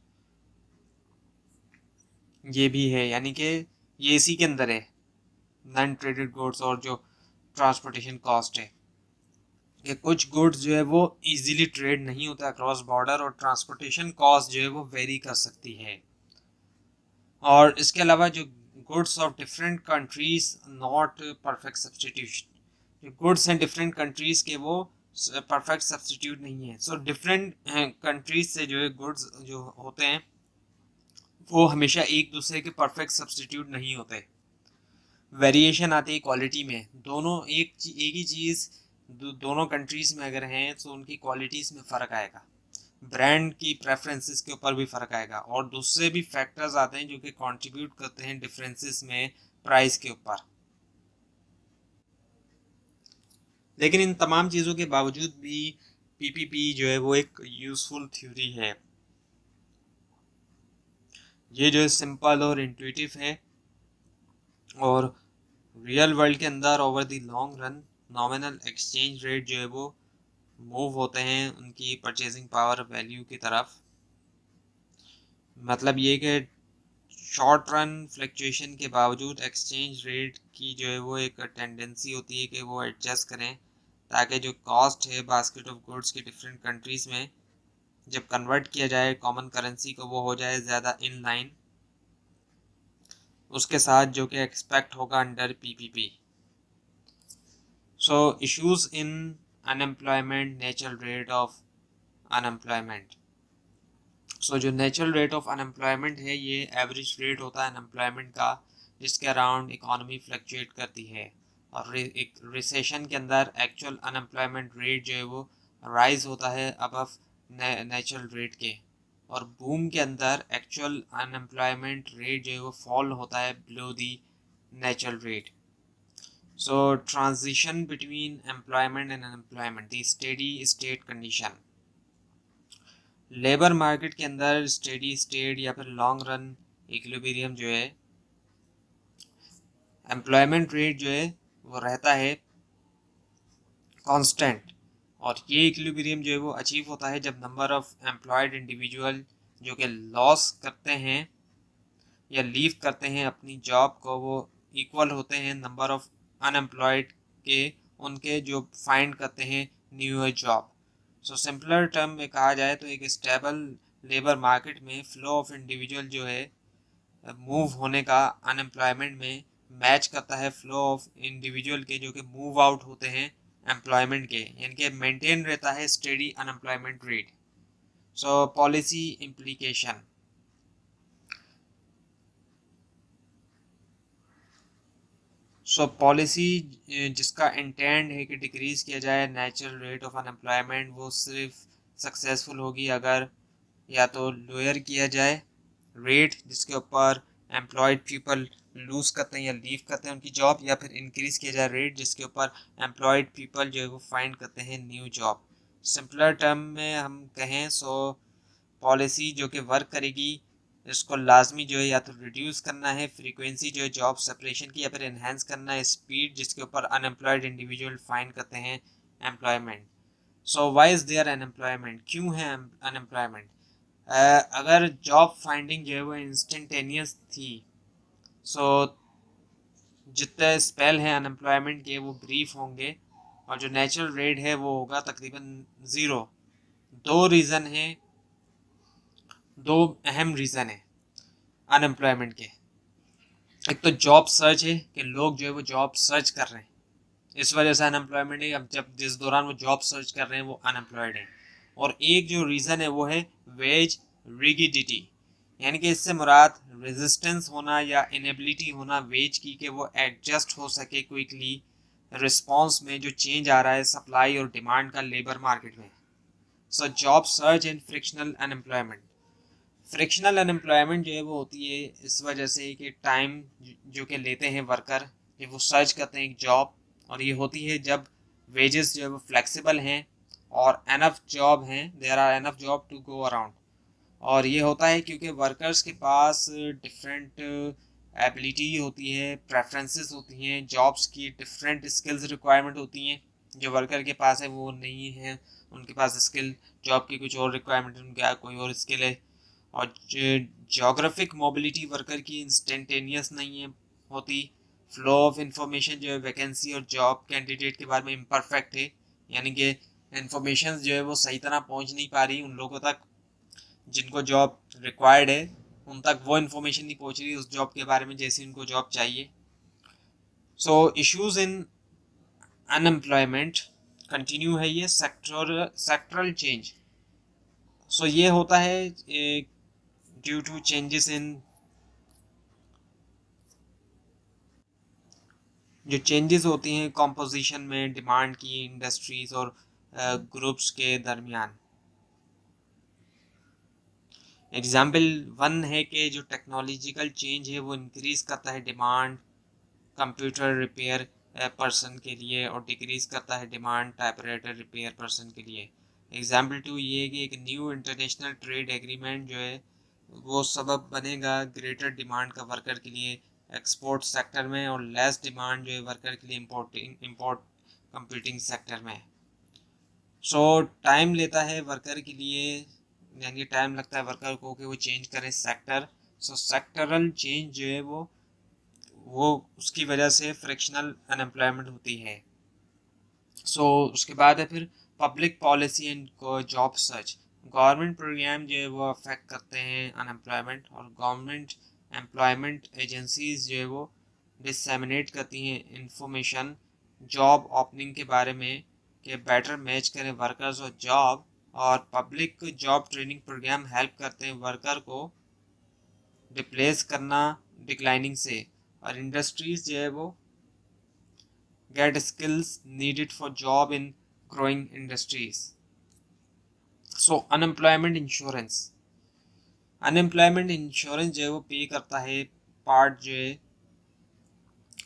ये भी है, यानी कि ये इसी के अंदर है नॉन ट्रेडेड गुड्स और जो ट्रांसपोर्टेशन कॉस्ट है कि कुछ गुड्स जो है वो इजीली ट्रेड नहीं होता क्रॉस बॉर्डर, और ट्रांसपोर्टेशन कॉस्ट जो है वो वेरी कर सकती है। और इसके अलावा जो goods of different countries not perfect substitution, जो गुड्स हैं डिफरेंट कंट्रीज के वो परफेक्ट सब्सटीट्यूट नहीं है। सो डिफरेंट कंट्रीज से जो है गुड्स जो होते हैं वो हमेशा एक दूसरे के परफेक्ट सब्सटीट्यूट नहीं होते, वेरिएशन आती है क्वालिटी में। दोनों एक ही चीज़ दोनों कंट्रीज में अगर हैं तो उनकी क्वालिटीज़ में फ़र्क आएगा, ब्रांड की प्रेफरेंसेस के ऊपर भी फ़र्क आएगा, और दूसरे भी फैक्टर्स आते हैं जो कि कंट्रीब्यूट करते हैं डिफरेंसेस में प्राइस के ऊपर। लेकिन इन तमाम चीज़ों के बावजूद भी पीपीपी जो है वो एक यूज़फुल थ्योरी है। ये जो है सिंपल और इंट्यूटिव है, और रियल वर्ल्ड के अंदर over the long run nominal exchange rate जो है वो मूव होते हैं उनकी परचेजिंग पावर वैल्यू की तरफ। मतलब ये कि शॉर्ट रन फ्लक्चुएशन के बावजूद एक्सचेंज रेट की जो है वो एक टेंडेंसी होती है कि वो एडजस्ट करें ताकि जो कॉस्ट है बास्केट ऑफ गुड्स की डिफरेंट कंट्रीज़ में जब कन्वर्ट किया जाए कॉमन करेंसी को, वो हो जाए ज़्यादा इन लाइन उसके साथ जो कि एक्सपेक्ट होगा under PPP. So issues in unemployment, natural rate of unemployment. So जो नेचुरल रेट ऑफ अनएम्प्लॉयमेंट है ये एवरेज रेट होता है अनएम्प्लॉयमेंट का जिसके अराउंड इकॉनमी फ्लक्चुएट करती है, और एक रिसेशन के अंदर एक्चुअल अनएम्प्लॉयमेंट रेट जो है वो राइज होता है अबव नेचुरल रेट के, और बूम के अंदर एक्चुअल अनएम्प्लॉयमेंट रेट जो है वो फॉल होता है below the natural rate. So transition between employment and unemployment, the steady state condition. Labour market के अंदर स्टेडी स्टेट या फिर लॉन्ग रन इक्विलिब्रियम जो है, एम्प्लॉयमेंट रेट जो है वो रहता है कांस्टेंट, और ये इक्विलिब्रियम जो है वो अचीव होता है जब नंबर ऑफ एम्प्लॉयड इंडिविजुअल जो कि लॉस करते हैं या लीव करते हैं अपनी जॉब को, वो इक्वल होते हैं नंबर ऑफ अनएम्प्लॉयड के उनके जो फाइंड करते हैं न्यू जॉब। सो सिंपलर टर्म में कहा जाए तो एक स्टेबल लेबर मार्केट में फ्लो ऑफ इंडिविजुअल जो है मूव होने का अनएम्प्लॉयमेंट में मैच करता है फ्लो ऑफ इंडिविजुअल के जो कि मूव आउट होते हैं एम्प्लॉयमेंट के, यानी कि मेंटेन रहता है स्टेडी अनएम्प्लॉयमेंट रेट। सो पॉलिसी इम्प्लीकेशन। सो पॉलिसी जिसका इंटेंट है कि डिक्रीज किया जाए नेचुरल रेट ऑफ अनएम्प्लॉयमेंट, वो सिर्फ सक्सेसफुल होगी अगर या तो लोअर किया जाए रेट जिसके ऊपर एम्प्लॉयड पीपल लूज करते हैं या लीव करते हैं उनकी जॉब, या फिर इंक्रीज किया जाए रेट जिसके ऊपर एम्प्लॉयड पीपल जो है वो फाइंड करते हैं न्यू जॉब। सिंपलर टर्म में हम कहें सो पॉलिसी जो कि वर्क करेगी, इसको लाजमी जो है या तो रिड्यूस करना है फ्रीक्वेंसी जो है जॉब सेपरेशन की, या फिर इन्हेंस करना है स्पीड जिसके ऊपर अनएम्प्लॉयड इंडिविजुअल फाइंड करते हैं employment. So why is there unemployment, क्यों है अनएम्प्लॉयमेंट? अगर जॉब फाइंडिंग जो है वो इंस्टेंटेनियस थी, सो जितने स्पेल हैं अनएम्प्लॉयमेंट के वो ब्रीफ होंगे और जो नेचुरल रेट है वो होगा तकरीबन ज़ीरो। दो रीज़न है, दो अहम रीज़न है अनएम्प्लॉयमेंट के। एक तो जॉब सर्च है कि लोग जो है वो जॉब सर्च कर रहे हैं, इस वजह से अनएम्प्लॉयमेंट है। अब जब जिस दौरान वो जॉब सर्च कर रहे हैं वो अनएम्प्लॉयड है। और एक जो रीज़न है वो है वेज रिगिडिटी, यानी कि इससे मुराद रेजिस्टेंस होना या इनेबिलिटी होना वेज की कि वो एडजस्ट हो सके क्विकली रिस्पॉन्स में जो चेंज आ रहा है सप्लाई और डिमांड का लेबर मार्केट में। So job search and frictional unemployment, frictional unemployment जो है वो होती है इस वजह से कि टाइम जो कि लेते हैं वर्कर जब वो सर्च करते हैं एक जॉब, और ये होती है जब वेजेस जो है वो फ्लेक्सिबल हैं और एनफ जॉब हैं, there are enough job to go around. और ये होता है क्योंकि वर्कर्स के पास डिफरेंट एबिलिटी होती है, प्रेफरेंसेस होती हैं, जॉब्स की डिफरेंट स्किल्स रिक्वायरमेंट होती हैं जो वर्कर के पास है वो नहीं है, उनके पास स्किल जॉब की कुछ और रिक्वायरमेंट है, उनके कोई और स्किल है। और जोग्राफिक मोबिलिटी वर्कर की इंस्टेंटेनियस नहीं है होती, फ्लो ऑफ इंफॉर्मेशन जो है वैकेंसी और जॉब कैंडिडेट के बारे में इम्परफेक्ट है, यानी कि इंफॉर्मेशन जो है वो सही तरह पहुंच नहीं पा रही उन लोगों तक जिनको जॉब रिक्वायर्ड है, उन तक वो इन्फॉर्मेशन नहीं पहुंच रही उस जॉब के बारे में जैसी उनको जॉब चाहिए। सो इश्यूज इन अनएम्प्लॉयमेंट कंटिन्यू है ये सेक्टरल चेंज। सो ये होता है ड्यू टू चेंजेस इन, जो चेंजेस होती हैं कॉम्पोजिशन में डिमांड की इंडस्ट्रीज और ग्रुप्स के दरमियान। एग्जाम्पल वन है कि जो टेक्नोलॉजिकल चेंज है वो इंक्रीज करता है डिमांड कंप्यूटर रिपेयर पर्सन के लिए और डिक्रीज करता है डिमांड टाइपराइटर रिपेयर पर्सन के लिए। एग्जाम्पल टू ये है कि एक न्यू इंटरनेशनल ट्रेड एग्रीमेंट जो है वो सबब बनेगा ग्रेटर डिमांड का वर्कर के लिए एक्सपोर्ट सेक्टर में और लेस डिमांड जो है वर्कर के लिए इम्पोर्ट कंप्यूटिंग सेक्टर में। सो टाइम लेता है वर्कर के लिए, यानी टाइम लगता है वर्कर को कि वो चेंज करे सेक्टर। सो सेक्टरल चेंज जो है वो उसकी वजह से फ्रिक्शनल अनएम्प्लॉयमेंट होती है। सो उसके बाद है फिर public policy and job search. Government program जो है वो अफेक्ट करते हैं अनएम्प्लॉयमेंट, और गवर्नमेंट एम्प्लॉयमेंट एजेंसीज जो है वो डिसमिनेट करती हैं इंफॉर्मेशन जॉब ओपनिंग के बारे में कि बेटर मैच करें वर्कर्स और जॉब। और public job training program help करते हैं वर्कर को रिप्लेस करना डिक्लाइनिंग से, और इंडस्ट्रीज जो है वो get skills needed for job in growing industries. So unemployment insurance, unemployment insurance जो है वो पे करता है पार्ट जो है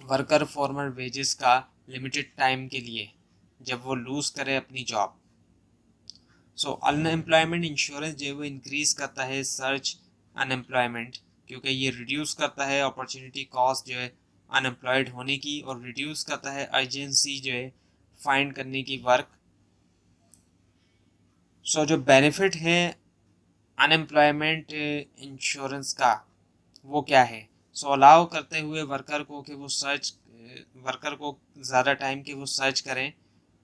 वर्कर फॉर्मर वेजेस का लिमिटेड टाइम के लिए जब वो लूज करे अपनी जॉब। सो अनएम्प्लॉयमेंट इंश्योरेंस जो है वो इंक्रीज करता है सर्च अनएम्प्लॉयमेंट, क्योंकि ये रिड्यूस करता है अपॉर्चुनिटी कॉस्ट जो है अनएम्प्लॉयड होने की, और रिड्यूस करता है अर्जेंसी जो है फाइंड करने की वर्क। सो जो बेनिफिट है अनएम्प्लॉयमेंट इंश्योरेंस का वो क्या है? सो अलाउ करते हुए वर्कर को कि वो सर्च, वर्कर को ज़्यादा टाइम की वो सर्च करें।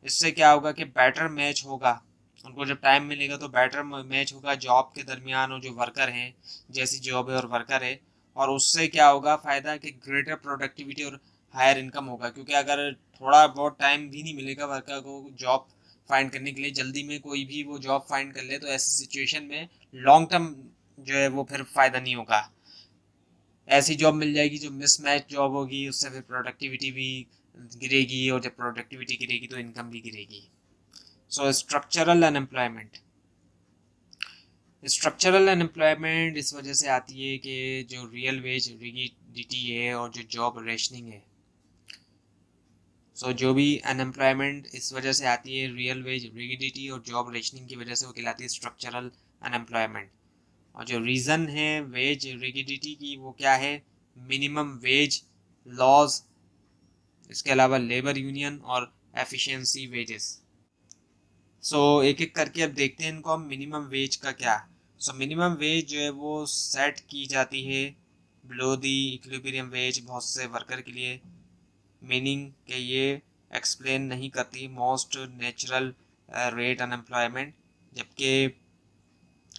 इससे क्या होगा कि बेटर मैच होगा, उनको जब टाइम मिलेगा तो बेटर मैच होगा जॉब के दरमियान और जो वर्कर हैं, जैसी जॉब है और वर्कर है। और उससे क्या होगा फ़ायदा कि ग्रेटर प्रोडक्टिविटी और हायर इनकम होगा, क्योंकि अगर थोड़ा बहुत टाइम भी नहीं मिलेगा वर्कर को जॉब फाइंड करने के लिए, जल्दी में कोई भी वो जॉब फाइंड कर ले, तो ऐसी सिचुएशन में लॉन्ग टर्म जो है वो फिर फ़ायदा नहीं होगा। ऐसी जॉब मिल जाएगी जो मिसमैच जॉब होगी, उससे फिर प्रोडक्टिविटी भी गिरेगी, और जब प्रोडक्टिविटी गिरेगी तो इनकम भी गिरेगी। सो स्ट्रक्चरल अनएम्प्लॉयमेंट, स्ट्रक्चरल अनएम्प्लॉयमेंट इस वजह से आती है कि जो रियल वेज रिगिडिटी है और जो जॉब रेशनिंग है, जो भी अनएम्प्लॉयमेंट इस वजह से आती है, रियल वेज रिगिडिटी और जॉब रेशनिंग की वजह से, वो कहलाती है स्ट्रक्चरल अनएम्प्लॉयमेंट। और जो रीज़न है वेज रिगिडिटी की वो क्या है, मिनिमम वेज लॉज, इसके अलावा लेबर यूनियन और एफिशिएंसी वेजेस। एक एक करके अब देखते हैं इनको हम। मिनिमम वेज का क्या, मिनिमम वेज जो है वो सेट की जाती है बिलो दी इक्विलिब्रियम वेज बहुत से वर्कर के लिए, मीनिंग कि ये एक्सप्लेन नहीं करती मोस्ट नेचुरल रेट अनएम्प्लॉयमेंट, जबकि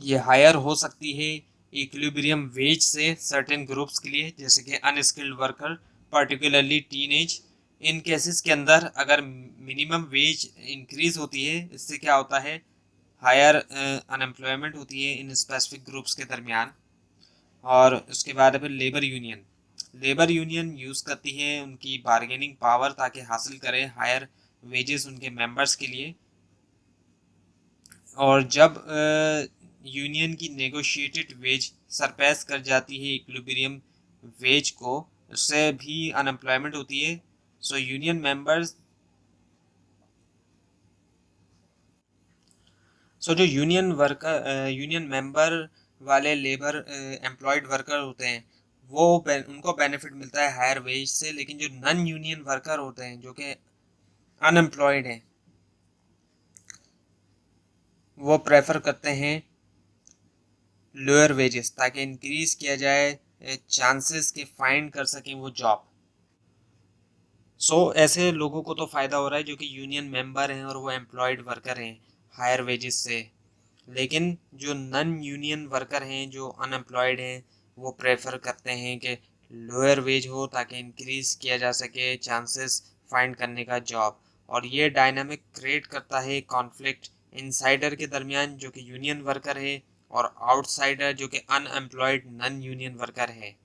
ये हायर हो सकती है इक्विलिब्रियम वेज से सर्टेन ग्रुप्स के लिए, जैसे कि अनस्किल्ड वर्कर, पर्टिकुलरली टीनेज। इन केसेस के अंदर अगर मिनिमम वेज इंक्रीज होती है, इससे क्या होता है, हायर अनएम्प्लॉयमेंट होती है इन स्पेसिफिक ग्रुप्स के दरमियान। और उसके बाद फिर labour union, labour union use करती है उनकी बार्गेनिंग पावर ताकि हासिल करे हायर वेजेस उनके मेंबर्स के लिए। और जब यूनियन की नेगोशिएटेड वेज सरपैस कर जाती है इक्विलिब्रियम वेज को, उससे भी अनएम्प्लॉयमेंट होती है। यूनियन मेंबर्स, जो यूनियन मेंबर वाले लेबर एम्प्लॉयड वर्कर होते हैं, वो उनको बेनिफिट मिलता है हायर वेज से, लेकिन जो नॉन यूनियन वर्कर होते हैं जो कि अनएम्प्लॉयड हैं, वो प्रेफर करते हैं लोअर वेजेस ताकि इंक्रीज किया जाए चांसेस के फाइंड कर सकें वो जॉब। ऐसे लोगों को तो फ़ायदा हो रहा है जो कि यूनियन मेंबर हैं और वो एम्प्लॉयड वर्कर हैं हायर वेजेस से, लेकिन जो नॉन यूनियन वर्कर हैं जो अनएम्प्लॉयड हैं, वो प्रेफर करते हैं कि लोअर वेज हो ताकि इंक्रीज किया जा सके चांसेस फाइंड करने का जॉब। और ये डायनामिक क्रिएट करता है कॉन्फ्लिक्ट इनसाइडर के दरमियान जो कि यूनियन वर्कर है, और आउटसाइडर जो कि अनएम्प्लॉयड नॉन यूनियन वर्कर है।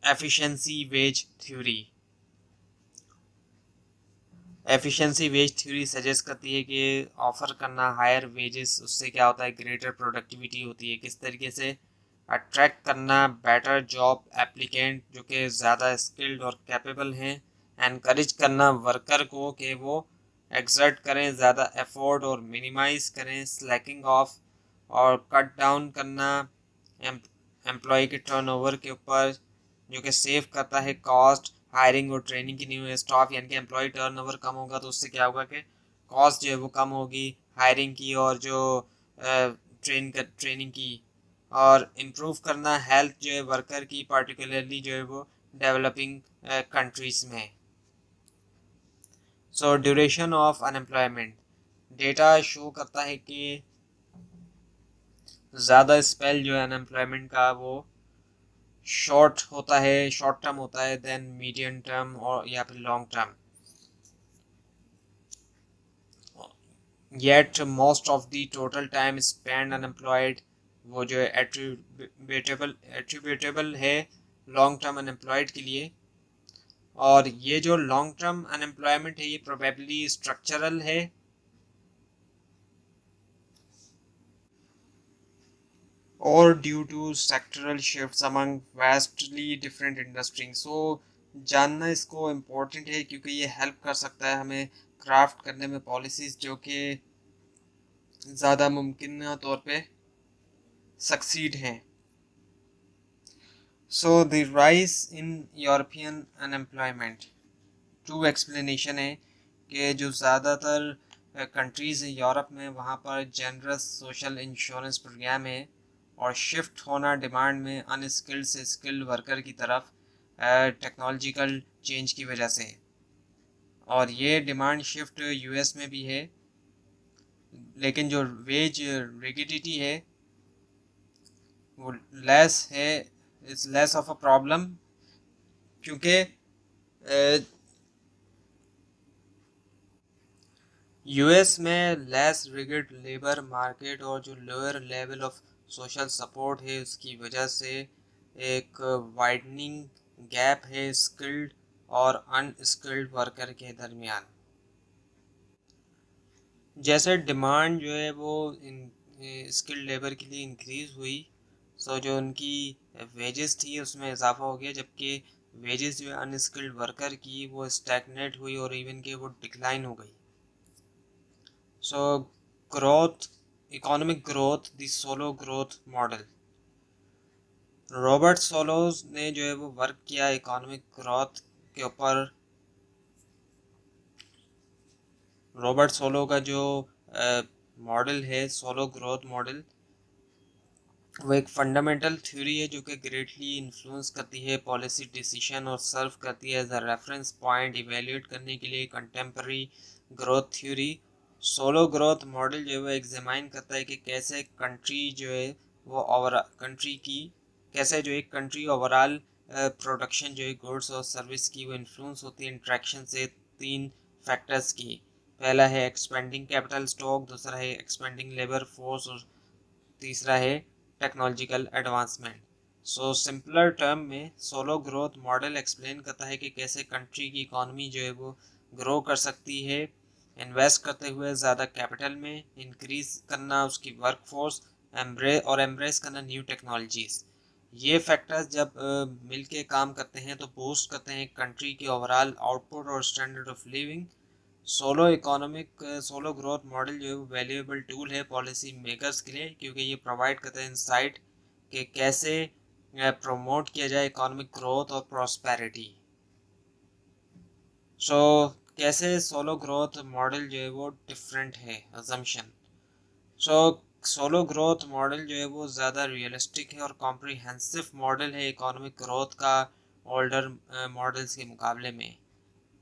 Efficiency wage theory, efficiency wage theory suggest करती है कि ऑफर करना हायर वेजेस, उससे क्या होता है, ग्रेटर प्रोडक्टिविटी होती है। किस तरीके से, अट्रैक्ट करना बेटर जॉब एप्लीकेंट जो कि ज़्यादा स्किल्ड और कैपेबल हैं, एनकरेज करना वर्कर को कि वो एक्सर्ट करें ज़्यादा एफर्ट और मिनिमाइज करें स्लैकिंग ऑफ, और कट डाउन करना एम्प्लॉय के टर्नओवर के ऊपर जो कि सेव करता है कॉस्ट, हायरिंग और ट्रेनिंग की न्यू स्टाफ, यानी कि एम्प्लॉय टर्नओवर कम होगा तो उससे क्या होगा कि कॉस्ट जो है वो कम होगी हायरिंग की और जो ट्रेनिंग की। और इम्प्रूव करना हेल्थ जो है वर्कर की, पर्टिकुलरली जो है वो डेवलपिंग कंट्रीज में। Duration of unemployment, data show करता है कि ज़्यादा स्पेल जो है अनएम्प्लॉयमेंट का वो शॉर्ट होता है, शॉर्ट टर्म होता है देन मीडियम टर्म और या फिर long term. Yet most of the total time spend unemployed, वो जो है एट्रीब्यूटेबल है लॉन्ग टर्म अनएम्प्लॉयड के लिए। और ये जो लॉन्ग टर्म अनएम्प्लॉयमेंट है ये प्रोबेबली स्ट्रक्चरल है, और due to sectoral shifts among vastly different industry. जानना इसको इम्पोर्टेंट है क्योंकि ये हेल्प कर सकता है हमें क्राफ्ट करने में पॉलिसीज़ जो कि ज़्यादा मुमकिन तौर पे सक्सीड हैं। The rise in European unemployment, two explanation है कि जो ज़्यादातर कंट्रीज़ हैं यूरोप में, वहाँ पर जनरस सोशल इंश्योरेंस प्रोग्राम है, और शिफ्ट होना डिमांड में अनस्किल्ड से स्किल्ड वर्कर की तरफ टेक्नोलॉजिकल चेंज की वजह से। और ये डिमांड शिफ्ट यूएस में भी है, लेकिन जो वेज रिगिडिटी है वो लेस है, it's less of a problem, क्योंकि यूएस में लेस रिगिड लेबर मार्केट और जो lower level of social support है, उसकी वजह से एक वाइडनिंग गैप है स्किल्ड और अनस्किल्ड वर्कर के दरमियान। जैसे डिमांड जो है वो स्किल्ड लेबर के लिए इंक्रीज हुई, सो जो उनकी वेजेस थी उसमें इजाफा हो गया, जबकि वेजेस जो है अनस्किल्ड वर्कर की वो स्टैग्नेट हुई और इवन के वो डिक्लाइन हो गई। So growth, economic growth, the solo growth model. Robert swallows ने जो है वो वर्क किया इकोनॉमिक ग्रोथ के ऊपर। रॉबर्ट सोलो का जो मॉडल है, सोलो ग्रोथ मॉडल, वो एक फंडामेंटल थ्योरी है जो कि ग्रेटली इन्फ्लुएंस करती है पॉलिसी डिसीजन और सर्व करती है as a reference point evaluate करने के लिए contemporary growth theory. Solow growth model जो है वो एग्जामाइन करता है कि कैसे कंट्री जो है वो ओवर कंट्री की कैसे जो एक कंट्री ओवरऑल प्रोडक्शन जो है गुड्स और सर्विस की वो इन्फ्लुएंस होती है इंट्रैक्शन से तीन फैक्टर्स की। पहला है एक्सपेंडिंग कैपिटल स्टॉक, दूसरा है एक्सपेंडिंग लेबर फोर्स और तीसरा है टेक्नोलॉजिकल एडवांसमेंट। सो सिंपलर टर्म में सोलो ग्रोथ मॉडल एक्सप्लेन करता है कि कैसे कंट्री की इकोनॉमी जो है वो ग्रो कर सकती है इन्वेस्ट करते हुए ज़्यादा कैपिटल में, इंक्रीज करना उसकी वर्कफोर्स, एम्ब्रेस करना न्यू टेक्नोलॉजीज। ये फैक्टर्स जब मिलके काम करते हैं तो बूस्ट करते हैं कंट्री की ओवरऑल आउटपुट और standard of living. Solo growth model जो है वो वैल्यूएबल टूल है पॉलिसी मेकर्स के लिए, क्योंकि ये प्रोवाइड करता है इंसाइट कि कैसे प्रमोट किया जाए इकोनॉमिक ग्रोथ और प्रॉस्पेरिटी। सो कैसे सोलो ग्रोथ मॉडल जो है वो डिफरेंट है अजम्पशन। सो सोलो ग्रोथ मॉडल जो है वो ज़्यादा रियलिस्टिक है और कॉम्प्रिहेंसिव मॉडल है इकोनॉमिक ग्रोथ का ओल्डर मॉडल्स के मुकाबले में।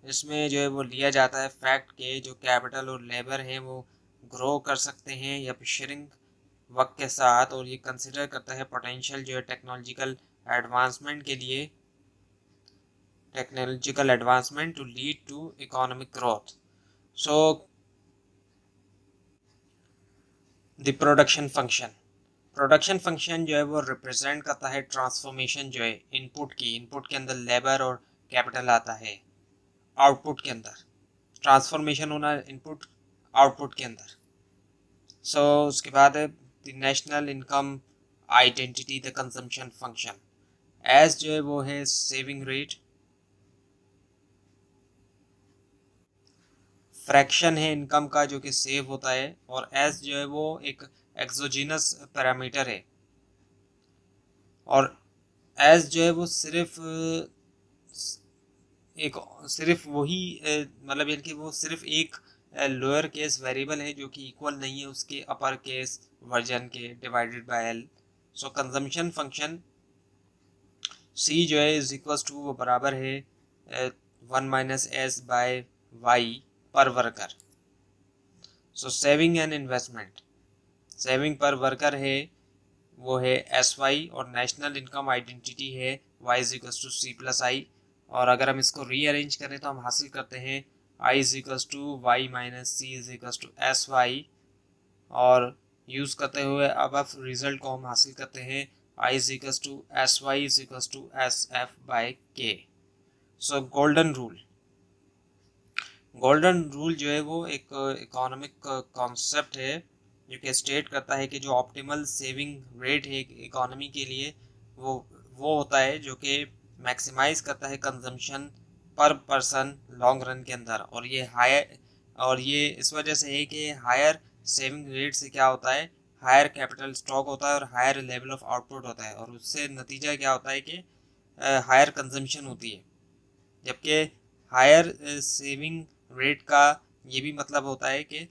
इसमें जो है वो लिया जाता है फैक्ट के जो कैपिटल और लेबर हैं वो ग्रो कर सकते हैं या फिर श्रिंक वक्त के साथ, और ये कंसिडर करता है पोटेंशियल जो है technological advancement to lead to economic growth. So the production function जो है वो रिप्रेजेंट करता है ट्रांसफॉर्मेशन जो है इनपुट के अंदर लेबर और कैपिटल आता है, आउटपुट के अंदर ट्रांसफॉर्मेशन होना इनपुट आउटपुट के अंदर। उसके बाद है the national income identity the consumption function. S जो है वो है सेविंग रेट, फ्रैक्शन है इनकम का जो कि सेव होता है, और एस जो है वो एक एक्सोजीनस पैरामीटर है, और एस जो है वो एक सिर्फ वही मतलब यानी कि वो सिर्फ एक लोअर केस वेरिएबल है जो कि इक्वल नहीं है उसके अपर केस वर्जन के divided by L. So consumption function C जो है इज इक्वल टू वो बराबर है 1-s/y पर worker. So saving and investment, saving पर वर्कर है वो है SY, और नेशनल इनकम आइडेंटिटी है y=c+i। और अगर हम इसको रीअरेंज करें तो हम हासिल करते हैं i=y-c=sy, और यूज़ करते हुए अब रिजल्ट को हम हासिल करते हैं i=sy=sf/k। सो गोल्डन रूल जो है वो एक इकोनॉमिक कॉन्सेप्ट है जो कि स्टेट करता है कि जो ऑप्टिमल सेविंग रेट है इकोनॉमी के लिए वो वो होता है जो कि मैक्सिमाइज करता है कंजम्पशन पर पर्सन लॉन्ग रन के अंदर। और ये इस वजह से है कि हायर सेविंग रेट से क्या होता है, हायर कैपिटल स्टॉक होता है और हायर लेवल ऑफ आउटपुट होता है, और उससे नतीजा क्या होता है कि हायर कंजम्पशन होती है। जबकि हायर सेविंग रेट का ये भी मतलब होता है कि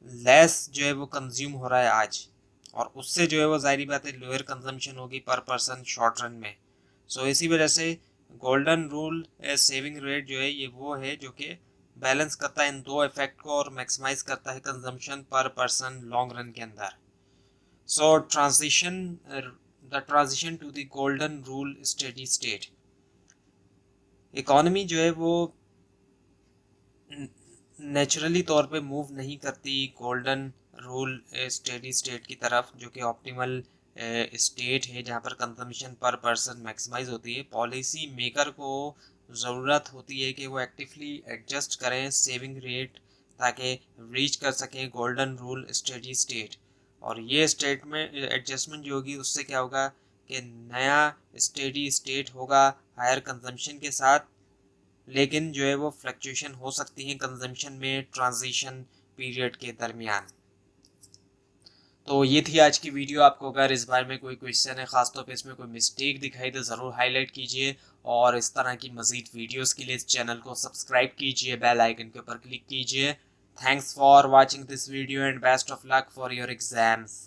लेस जो है वो कंज्यूम हो रहा है आज, और उससे जो है वो जाहिर बात है लोअर कंजम्पशन होगी पर पर्सन शॉर्ट रन में। इसी वजह से गोल्डन रूल सेविंग रेट जो है ये वो है जो कि बैलेंस करता है इन दो इफेक्ट को और मैक्सिमाइज करता है कंजम्पशन पर पर्सन लॉन्ग रन के अंदर। Transition the transition to the golden rule steady state. Economy जो है वो नेचुरली तौर पे मूव नहीं करती गोल्डन रूल स्टेडी स्टेट की तरफ, जो कि ऑप्टिमल स्टेट है जहाँ पर कंजम्पशन पर पर्सन मैक्सिमाइज होती है, पॉलिसी मेकर को ज़रूरत होती है कि वो एक्टिवली एडजस्ट करें सेविंग रेट ताकि रीच कर सकें गोल्डन रूल स्टेडी स्टेट। और ये स्टेट में एडजस्टमेंट जो होगी उससे क्या होगा कि नया स्टेडी स्टेट होगा हायर कंजम्पशन के साथ, लेकिन जो है वो फ्लक्चुएशन हो सकती है कंजम्पशन में ट्रांजिशन पीरियड के दरमियान। तो ये थी आज की वीडियो। आपको अगर इस बारे में कोई क्वेश्चन है, ख़ासतौर पे इसमें कोई मिस्टेक दिखाई तो ज़रूर हाईलाइट कीजिए, और इस तरह की मज़ीद वीडियोस के लिए इस चैनल को सब्सक्राइब कीजिए, बेल आइकन के ऊपर क्लिक कीजिए। Thanks for watching this video and best of luck for your exams.